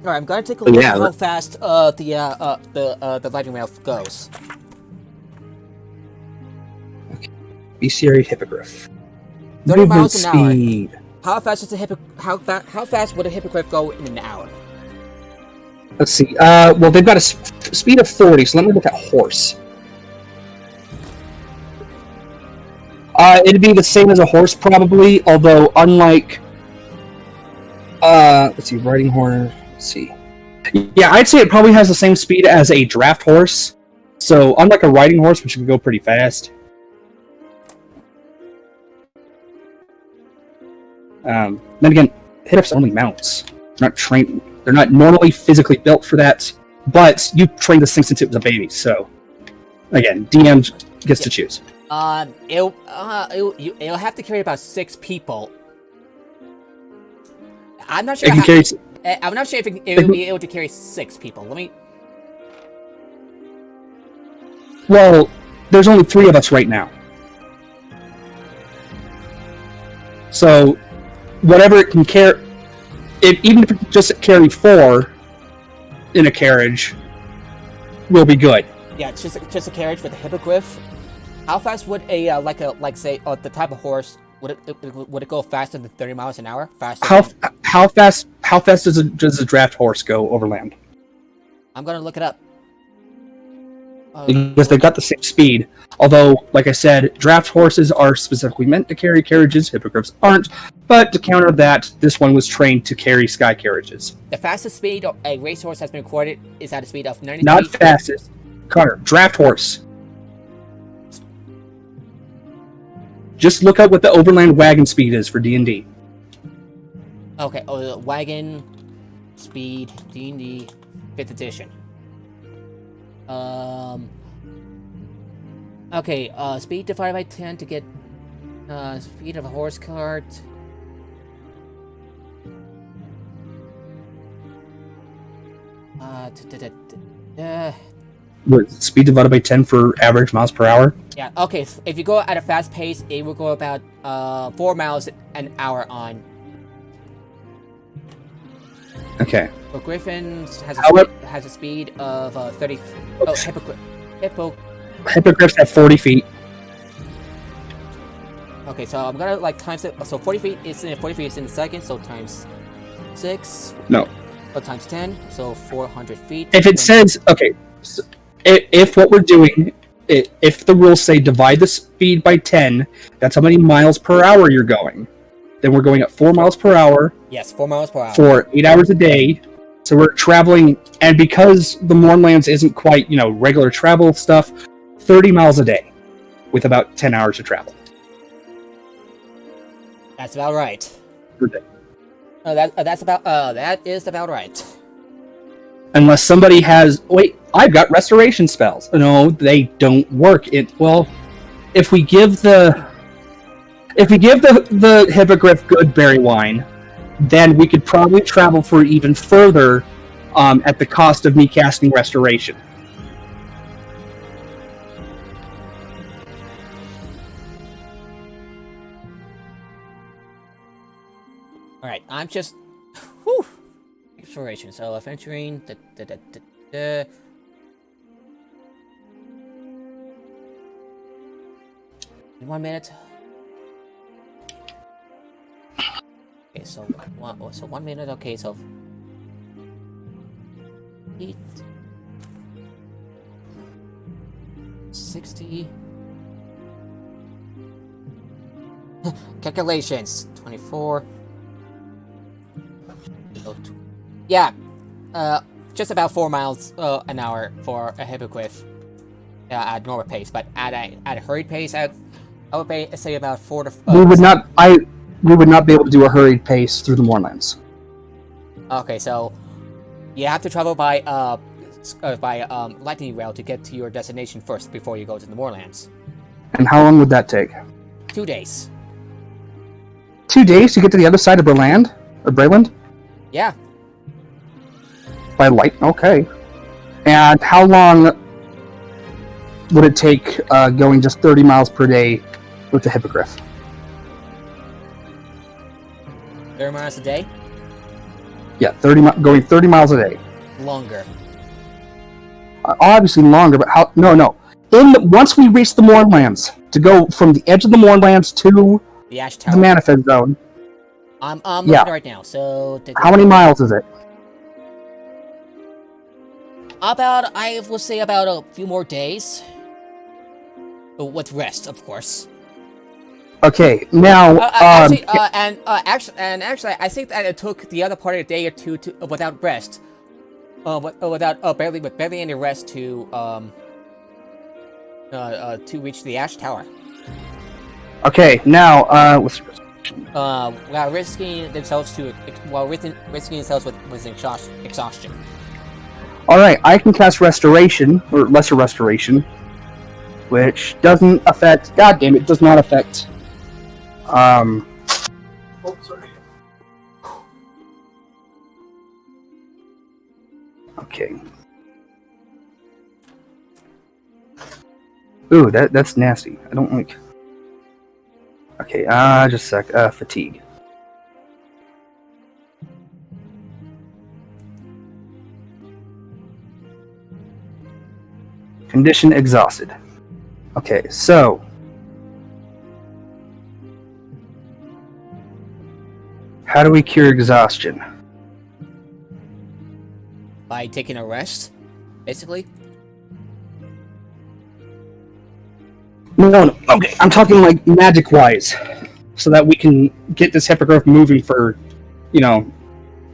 [SPEAKER 1] All right, I'm gonna take a look at how fast the lightning rail goes.
[SPEAKER 2] Bestiary hippogriff.
[SPEAKER 1] 30
[SPEAKER 2] Movement
[SPEAKER 1] miles an hour.
[SPEAKER 2] speed.
[SPEAKER 1] How fast would a hippogriff go in an hour?
[SPEAKER 2] Let's see. Well, they've got a speed of 40, so let me look at horse. It'd be the same as a horse, probably, although unlike... let's see, riding horse... Let's see. Yeah, I'd say it probably has the same speed as a draft horse. So, unlike a riding horse, which can go pretty fast... then again, hippogriffs are only mounts. They're not trained. They're not normally physically built for that. But you trained this thing since it was a baby, so again, DM gets to choose.
[SPEAKER 1] It'll have to carry about 6 people. I'm not sure. I'm not sure if it will be able to carry 6 people. Let me.
[SPEAKER 2] Well, there's only 3 of us right now, so whatever it can carry, even if it can just carry 4 in a carriage, will be good.
[SPEAKER 1] Yeah, it's just a carriage with a hippogriff. How fast would the type of horse would it go faster than 30 miles an hour?
[SPEAKER 2] How fast does a draft horse go overland?
[SPEAKER 1] I'm gonna look it up.
[SPEAKER 2] Because they've got the same speed. Although, like I said, draft horses are specifically meant to carry carriages, hippogriffs aren't. But to counter that, this one was trained to carry sky carriages.
[SPEAKER 1] The fastest speed a racehorse has been recorded is at a speed of 93.
[SPEAKER 2] Not fastest. Connor, draft horse. Just look up what the overland wagon speed is for D&D.
[SPEAKER 1] Okay, wagon speed D&D 5th edition. Okay, speed divided by 10 to get speed of a horse cart.
[SPEAKER 2] What, speed divided by 10 for average miles per hour?
[SPEAKER 1] Yeah, okay, so if you go at a fast pace, it will go about 4 miles an hour on.
[SPEAKER 2] Okay.
[SPEAKER 1] But Griffin has a speed of 30.
[SPEAKER 2] Hippogriffs have 40 feet.
[SPEAKER 1] Okay, so I'm gonna times it. So 40 feet is in a second. So times 6.
[SPEAKER 2] No.
[SPEAKER 1] Or times 10. So 400 feet.
[SPEAKER 2] If it says so if what we're doing, if the rules say divide the speed by 10, that's how many miles per hour you're going. Then we're going at 4 miles per hour.
[SPEAKER 1] Yes, 4 miles per hour.
[SPEAKER 2] For 8 hours a day. So we're traveling, and because the Mournlands isn't quite, regular travel stuff, 30 miles a day with about 10 hours of travel.
[SPEAKER 1] That's about right.
[SPEAKER 2] Per day.
[SPEAKER 1] That is about right.
[SPEAKER 2] Unless somebody has... Wait, I've got restoration spells. No, they don't work. If we give the hippogriff good berry wine, then we could probably travel for even further at the cost of me casting restoration.
[SPEAKER 1] Alright, I'm just... Whew! Exploration, so adventuring... In 1 minute. Okay, so 1 minute, okay, so... 8... 60... Calculations! 24... Yeah, just about 4 miles an hour for a hippogriff at normal pace, but at a hurried pace, I would say about 4 to.
[SPEAKER 2] We would not be able to do a hurried pace through the moorlands.
[SPEAKER 1] Okay, so you have to travel by lightning rail to get to your destination first before you go to the moorlands.
[SPEAKER 2] And how long would that take?
[SPEAKER 1] 2 days.
[SPEAKER 2] 2 days to get to the other side of Berland? Or Breland?
[SPEAKER 1] Yeah.
[SPEAKER 2] By light? Okay. And how long would it take going just 30 miles per day with the hippogriff?
[SPEAKER 1] 30 miles a day?
[SPEAKER 2] Yeah, going 30 miles a day.
[SPEAKER 1] Longer.
[SPEAKER 2] Obviously longer, but how... No. Once we reach the Mournlands, to go from the edge of the Mournlands to
[SPEAKER 1] The Ash Tower.
[SPEAKER 2] the Manifest Zone...
[SPEAKER 1] I'm looking right now, so...
[SPEAKER 2] How many miles is it?
[SPEAKER 1] I will say about a few more days. With rest, of course.
[SPEAKER 2] Okay, now...
[SPEAKER 1] Actually, I think that it took the other part of the day or two without rest. Without barely any rest to reach the Ash Tower.
[SPEAKER 2] Okay, now,
[SPEAKER 1] While risking themselves with exhaustion.
[SPEAKER 2] Alright, I can cast Restoration, or Lesser Restoration, which doesn't affect... God damn it, does not affect... Oh, sorry. Okay. Ooh, that's nasty. I don't like... Okay, just a sec. Fatigue. Condition exhausted. Okay, so... How do we cure exhaustion?
[SPEAKER 1] By taking a rest, basically.
[SPEAKER 2] No. Okay, I'm talking like magic-wise, so that we can get this hippogriff moving for,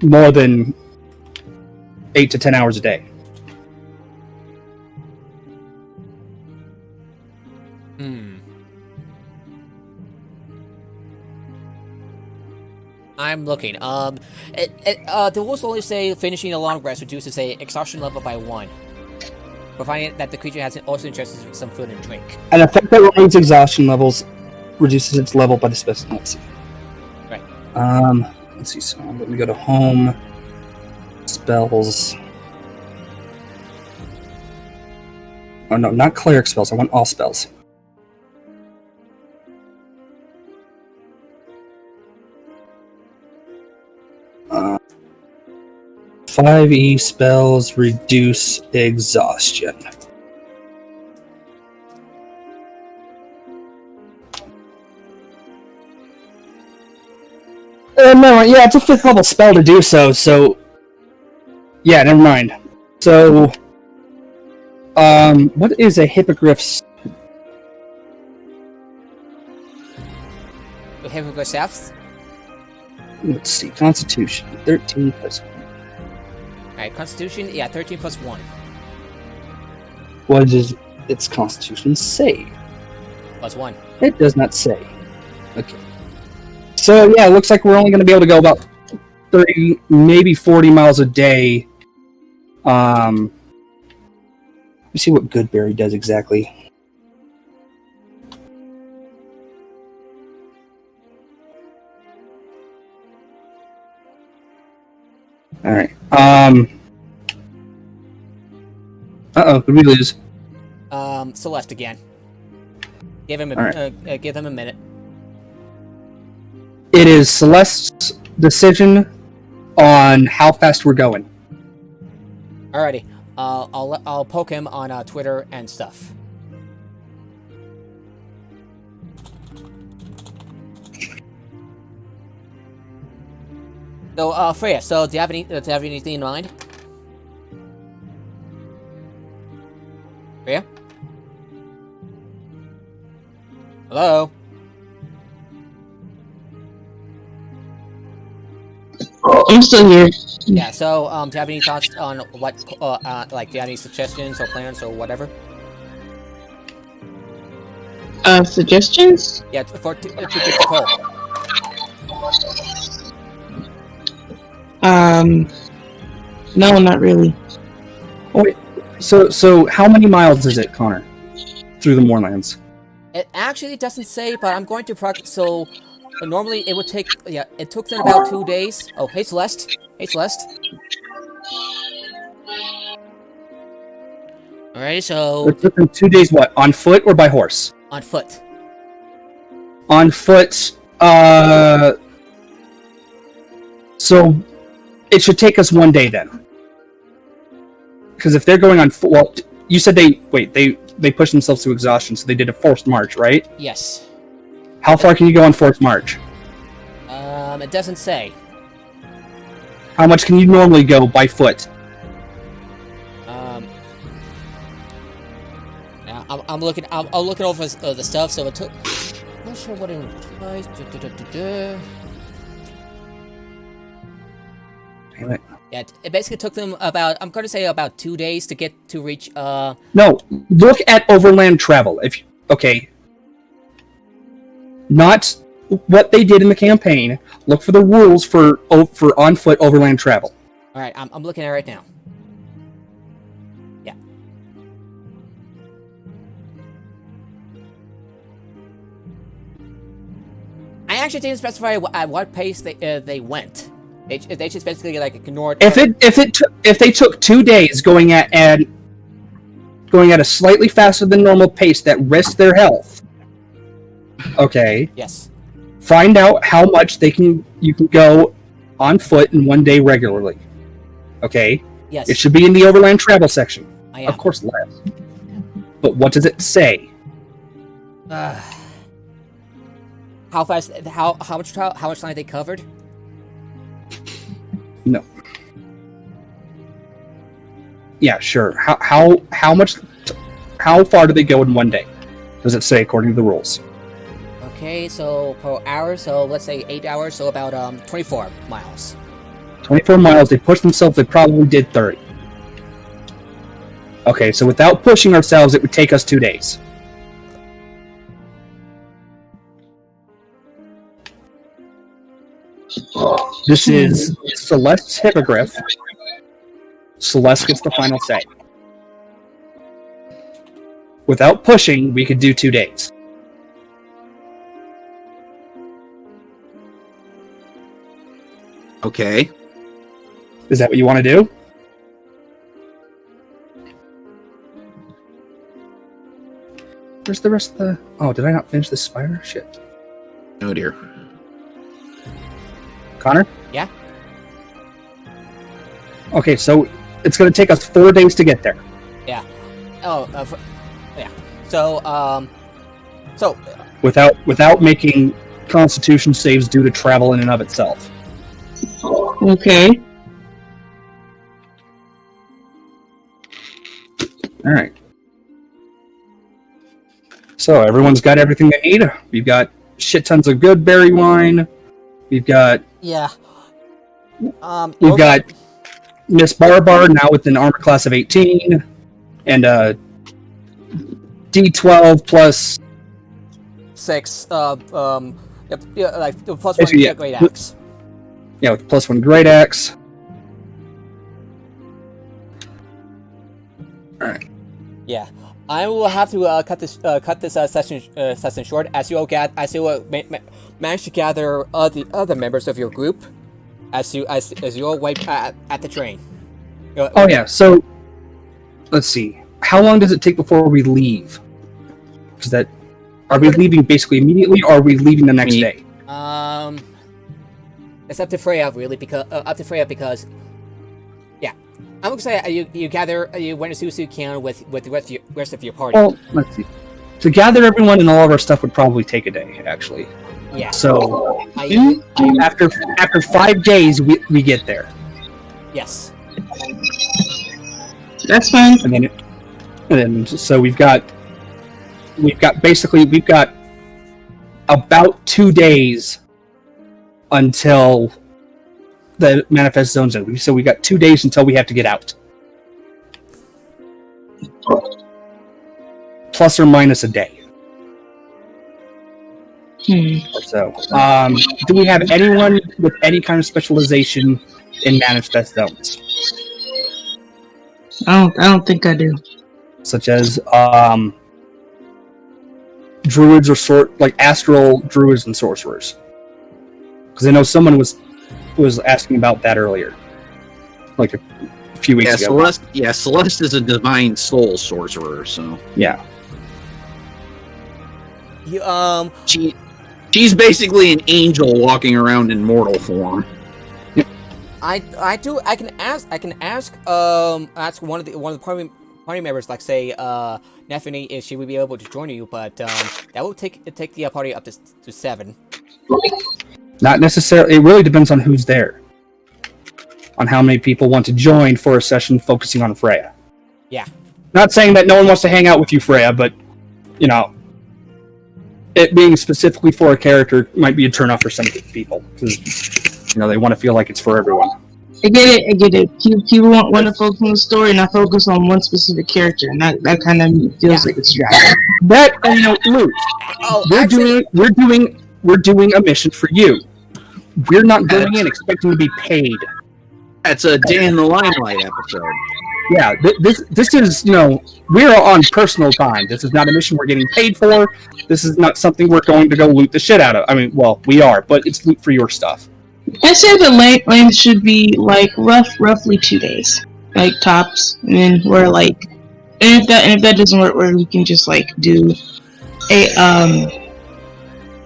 [SPEAKER 2] more than 8 to 10 hours a day.
[SPEAKER 1] I'm looking. The rules only say finishing a long rest reduces a exhaustion level by 1, providing that the creature has also interested in some food and drink.
[SPEAKER 2] An effect that remains exhaustion levels reduces its level by the specificity.
[SPEAKER 1] Right.
[SPEAKER 2] Let's see. So let me go to home. Spells. Oh no, not cleric spells. I want all spells. 5e spells reduce exhaustion. No, yeah, it's a 5th level spell to do so, yeah, never mind. So, what is a hippogriff's...
[SPEAKER 1] The hippogriff's health?
[SPEAKER 2] Let's see, Constitution, 13 plus 1.
[SPEAKER 1] Alright, Constitution, yeah, 13 plus 1.
[SPEAKER 2] What does its Constitution say?
[SPEAKER 1] Plus 1.
[SPEAKER 2] It does not say. Okay. So, yeah, it looks like we're only going to be able to go about 30, maybe 40 miles a day. Let me see what Goodberry does exactly. All right. Did we lose?
[SPEAKER 1] Celeste again. Give him give them a minute.
[SPEAKER 2] It is Celeste's decision on how fast we're going.
[SPEAKER 1] Alrighty. I'll poke him on Twitter and stuff. So, Freya. So, do you have anything in mind? Freya? Hello.
[SPEAKER 3] I'm still here.
[SPEAKER 1] Yeah. So, do you have any thoughts on what, like, do you have any suggestions or plans or whatever?
[SPEAKER 3] Suggestions?
[SPEAKER 1] Yeah, to get the coal.
[SPEAKER 3] No, not really.
[SPEAKER 2] Oh, wait. So how many miles is it, Connor? Through the moorlands?
[SPEAKER 1] It actually doesn't say, but I'm going to so normally it would take, yeah, it took them about 2 days. Oh, hey Celeste. Hey Celeste. Alright, so
[SPEAKER 2] It took them 2 days, what? On foot or by horse?
[SPEAKER 1] on foot.
[SPEAKER 2] On foot, so it should take us 1 day then. Because if they're going on foot, well, you said they pushed themselves to exhaustion, so they did a forced march, right?
[SPEAKER 1] Yes.
[SPEAKER 2] How far can you go on forced march?
[SPEAKER 1] It doesn't say.
[SPEAKER 2] How much can you normally go by foot?
[SPEAKER 1] Now I'm looking over the stuff, so it took. I'm not sure what it implies.
[SPEAKER 2] Damn it.
[SPEAKER 1] Yeah, it basically took them about, I'm going to say about 2 days to reach,
[SPEAKER 2] No, look at overland travel. Okay. Not what they did in the campaign. Look for the rules for on-foot overland travel.
[SPEAKER 1] Alright, I'm looking at it right now. Yeah. I actually didn't specify at what pace they went. They just basically like ignored.
[SPEAKER 2] If they took 2 days going at a slightly faster than normal pace that risked their health. Okay.
[SPEAKER 1] Yes.
[SPEAKER 2] Find out how much you can go on foot in 1 day regularly. Okay?
[SPEAKER 1] Yes.
[SPEAKER 2] It should be in the overland travel section.
[SPEAKER 1] I am.
[SPEAKER 2] Of course less. But what does it say?
[SPEAKER 1] How fast? How much time they covered?
[SPEAKER 2] No. Yeah, sure. How much? How far do they go in 1 day? Does it say according to the rules?
[SPEAKER 1] Okay, so per hour, so let's say 8 hours, so about 24 miles.
[SPEAKER 2] 24 miles. They pushed themselves. They probably did 30. Okay, so without pushing ourselves, it would take us 2 days. This is Celeste's hippogriff. Celeste gets the final say. Without pushing, we could do 2 days.
[SPEAKER 4] Okay.
[SPEAKER 2] Is that what you want to do? Where's the rest of the... Oh, did I not finish this spider? Shit.
[SPEAKER 4] Oh dear.
[SPEAKER 2] Connor?
[SPEAKER 1] Yeah?
[SPEAKER 2] Okay, so it's going to take us 4 days to get there.
[SPEAKER 1] Yeah. Oh, yeah. So, so
[SPEAKER 2] Without making Constitution saves due to travel in and of itself.
[SPEAKER 3] Okay.
[SPEAKER 2] All right. So everyone's got everything they need. We've got shit tons of good berry wine. We've got
[SPEAKER 1] yeah.
[SPEAKER 2] we've got Miss Barbar now with an armor class of 18 and a D12 plus
[SPEAKER 1] 6. Yep, yeah, like plus
[SPEAKER 2] Basically,
[SPEAKER 1] one
[SPEAKER 2] yeah.
[SPEAKER 1] great axe.
[SPEAKER 2] Yeah, with +1 great axe. Alright.
[SPEAKER 1] Yeah, I will have to cut this session short as you all manage to gather the other members of your group as you all wait at the train.
[SPEAKER 2] Oh yeah, so let's see. How long does it take before we leave? Are we leaving basically immediately, or are we leaving the next day?
[SPEAKER 1] It's up to Freya really because yeah, I would say you went as soon as you can with the rest of your party.
[SPEAKER 2] Well, let's see. To gather everyone and all of our stuff would probably take a day, actually.
[SPEAKER 1] Yeah.
[SPEAKER 2] So after 5 days, we get there.
[SPEAKER 1] Yes.
[SPEAKER 3] That's fine.
[SPEAKER 2] And then so we've got about 2 days until the manifest zone's in. So we got 2 days until we have to get out. Plus or minus a day. So, do we have anyone with any kind of specialization in manifest zones?
[SPEAKER 3] I don't think I do.
[SPEAKER 2] Such as druids or astral druids and sorcerers. Because I know someone was asking about that earlier, like a few weeks ago.
[SPEAKER 4] Celeste is a divine soul sorcerer, so
[SPEAKER 2] yeah.
[SPEAKER 4] She's basically an angel walking around in mortal form.
[SPEAKER 1] I can ask one of the party members, like say Neffany, if she would be able to join you, but that will take the party up to 7.
[SPEAKER 2] Not necessarily. It really depends on who's there, on how many people want to join for a session focusing on Freya.
[SPEAKER 1] Yeah.
[SPEAKER 2] Not saying that no one wants to hang out with you, Freya, but it being specifically for a character might be a turnoff for some people because they want to feel like it's for everyone.
[SPEAKER 3] I get it. People want to focus on the story, not focus on one specific character, and that kind of feels like it's driving.
[SPEAKER 2] That Luke, we're doing a mission for you. We're not going in expecting to be paid.
[SPEAKER 4] That's a Day in the Limelight episode.
[SPEAKER 2] Yeah, this is, we're on personal time. This is not a mission we're getting paid for. This is not something we're going to go loot the shit out of. I mean, well, we are, but it's loot for your stuff.
[SPEAKER 3] I say the length should be roughly 2 days, tops, and then we're and if that doesn't work, we can just do a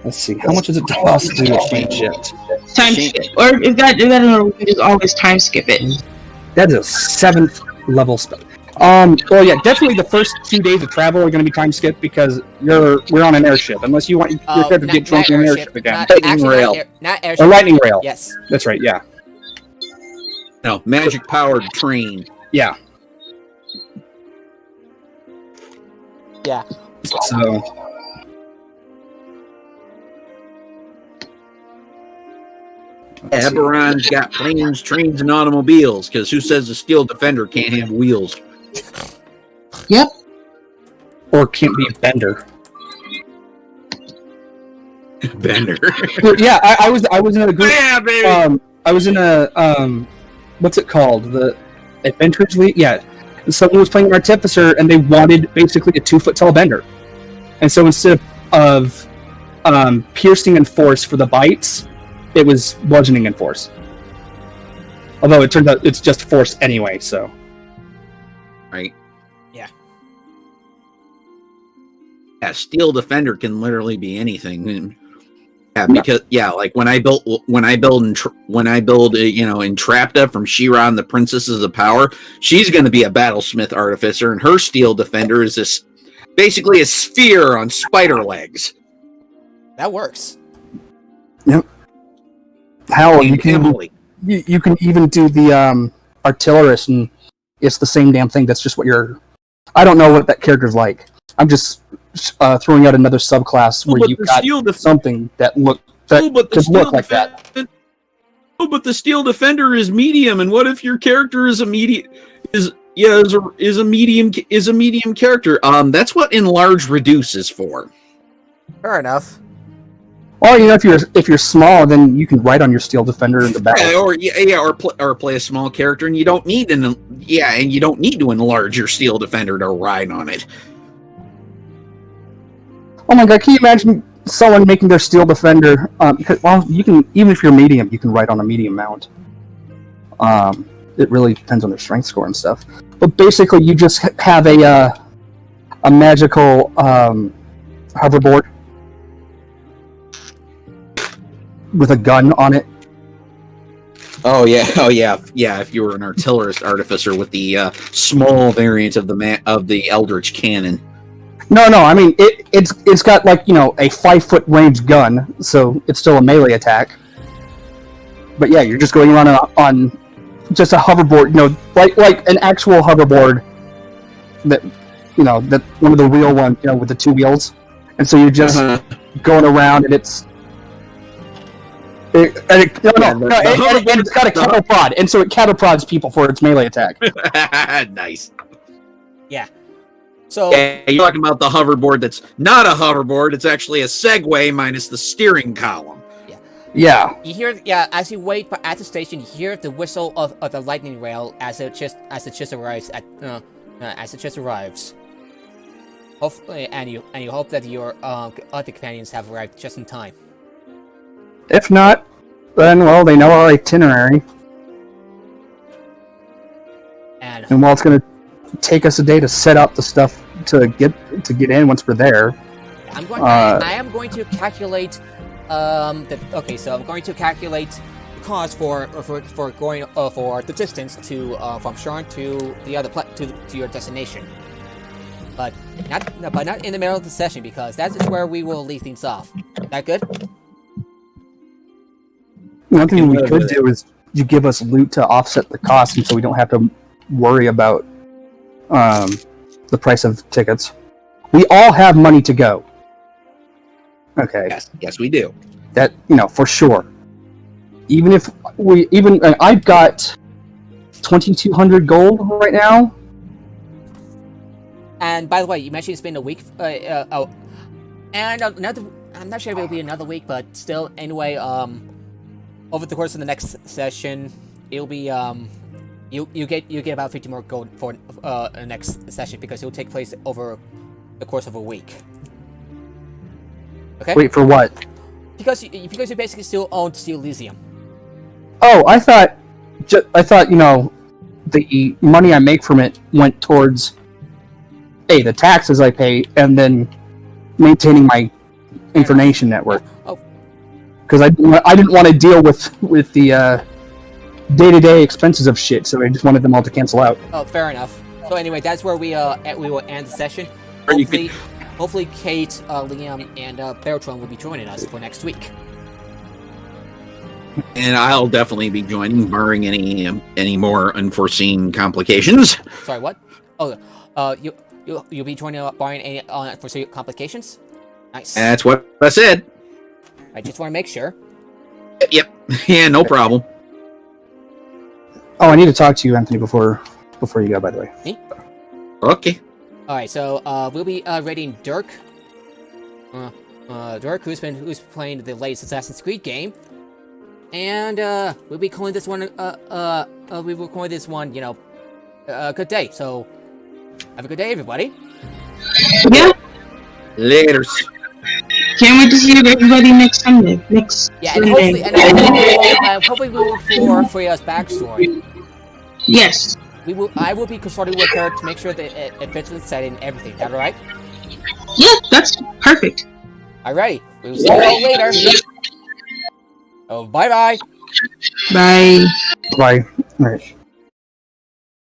[SPEAKER 2] Let's see, how much does it cost to do a chain shift?
[SPEAKER 3] Time skip, or if that doesn't work, we can just always time skip it.
[SPEAKER 2] That is a 7th level spell. Well, yeah, definitely the first 2 days of travel are going to be time skipped because we're on an airship. Unless you want your character to get drunk in an airship again.
[SPEAKER 4] Lightning rail.
[SPEAKER 1] Not airship.
[SPEAKER 2] Or lightning rail.
[SPEAKER 1] Yes.
[SPEAKER 2] That's right, yeah.
[SPEAKER 4] No, magic-powered train.
[SPEAKER 2] Yeah.
[SPEAKER 1] Yeah.
[SPEAKER 2] So...
[SPEAKER 4] Eberron's got planes, trains, and automobiles, because who says a steel defender can't have wheels?
[SPEAKER 3] Yep.
[SPEAKER 2] Or can't be a bender.
[SPEAKER 4] Bender.
[SPEAKER 2] Yeah, I was in a group.
[SPEAKER 4] Yeah, baby.
[SPEAKER 2] I was in a what's it called? The Adventures League. Yeah, and someone was playing Artificer, and they wanted basically a 2-foot tall bender. And so instead of piercing and force for the bites, it was bludgeoning and force. Although it turns out it's just force anyway. So.
[SPEAKER 4] Right.
[SPEAKER 1] Yeah.
[SPEAKER 4] Yeah, steel defender can literally be anything. Yeah, because when I build Entrapta from She-Ra and the Princesses of Power, she's going to be a battlesmith artificer, and her steel defender is basically a sphere on spider legs.
[SPEAKER 1] That works.
[SPEAKER 2] Yep. Hell, you can even do the artillerist, and it's the same damn thing. That's just what you're. I don't know what that character's like. I'm just throwing out another subclass where you've got something that could look like that.
[SPEAKER 4] Oh, but the steel defender is medium, and what if your character is a medium character? That's what enlarge reduce is for.
[SPEAKER 1] Fair enough.
[SPEAKER 2] Or if you're small, then you can ride on your steel defender in the back.
[SPEAKER 4] Or play a small character, and you don't need to enlarge your steel defender to ride on it.
[SPEAKER 2] Oh my god! Can you imagine someone making their steel defender? You can, even if you're medium, you can ride on a medium mount. It really depends on their strength score and stuff. But basically, you just have a magical hoverboard with a gun on it.
[SPEAKER 4] Oh yeah. If you were an artillerist artificer with the small variant of the Eldritch cannon.
[SPEAKER 2] No. I mean, it's got like a 5-foot range gun, so it's still a melee attack. But yeah, you're just going around on just a hoverboard, like an actual hoverboard. That one of the real ones, with the 2 wheels, and so you're just going around, and it's. It's got a cattle prod, and so it cattle prods people for its melee attack.
[SPEAKER 4] Nice.
[SPEAKER 1] Yeah. So
[SPEAKER 4] you're talking about the hoverboard that's not a hoverboard, it's actually a Segway minus the steering column.
[SPEAKER 2] Yeah.
[SPEAKER 1] You hear, as you wait at the station, you hear the whistle of the lightning rail as it just arrives as it just arrives. Hopefully, and you hope that your other companions have arrived just in time.
[SPEAKER 2] If not, then they know our itinerary. And while it's going to take us a day to set up the stuff to get in once we're there.
[SPEAKER 1] I am going to calculate. So I'm going to calculate the cost for going for the distance to from Sharn to the other to your destination. But not in the middle of the session, because that is where we will leave things off. Is that good?
[SPEAKER 2] One thing we could do is you give us loot to offset the cost, and so we don't have to worry about the price of tickets. We all have money to go. Okay.
[SPEAKER 4] Yes, we do.
[SPEAKER 2] That for sure. I've got 2,200 gold right now.
[SPEAKER 1] And by the way, you mentioned it's been a week. And I'm not sure if it'll be another week, but still, anyway. Over the course of the next session, it'll be you get about 50 more gold for the next session, because it will take place over the course of a week. Okay.
[SPEAKER 2] Wait, for what?
[SPEAKER 1] Because you basically still own Steel Elysium.
[SPEAKER 2] Oh, I thought the money I make from it went towards the taxes I pay, and then maintaining my information network.
[SPEAKER 1] Oh.
[SPEAKER 2] Because I didn't want to deal with the day-to-day expenses of shit, so I just wanted them all to cancel out.
[SPEAKER 1] Oh, fair enough. So anyway, that's where we will end the session. Hopefully Kate, Liam, and Bertrand will be joining us for next week.
[SPEAKER 4] And I'll definitely be joining, barring any more unforeseen complications.
[SPEAKER 1] Sorry, what? Oh, you'll be joining, barring any unforeseen complications? Nice.
[SPEAKER 4] That's what I said.
[SPEAKER 1] I just want to make sure.
[SPEAKER 4] Yep. Yeah, no problem.
[SPEAKER 2] Oh, I need to talk to you, Anthony, before you go, by the way.
[SPEAKER 1] Me?
[SPEAKER 4] Okay.
[SPEAKER 1] Alright, so we'll be rating Dirk. Dirk, who's playing the latest Assassin's Creed game. And we'll be calling this one good day. So have a good day, everybody.
[SPEAKER 3] Yeah.
[SPEAKER 4] Laters.
[SPEAKER 3] Can't wait to see everybody next Sunday.
[SPEAKER 1] Hopefully we will for Freya's backstory.
[SPEAKER 3] Yes.
[SPEAKER 1] I will be consulting with her to make sure that it fits with the setting and everything. Is that alright?
[SPEAKER 3] Yeah, that's perfect.
[SPEAKER 1] Alright. We will see you all later. Oh, bye-bye.
[SPEAKER 3] Bye.
[SPEAKER 2] Bye. All right.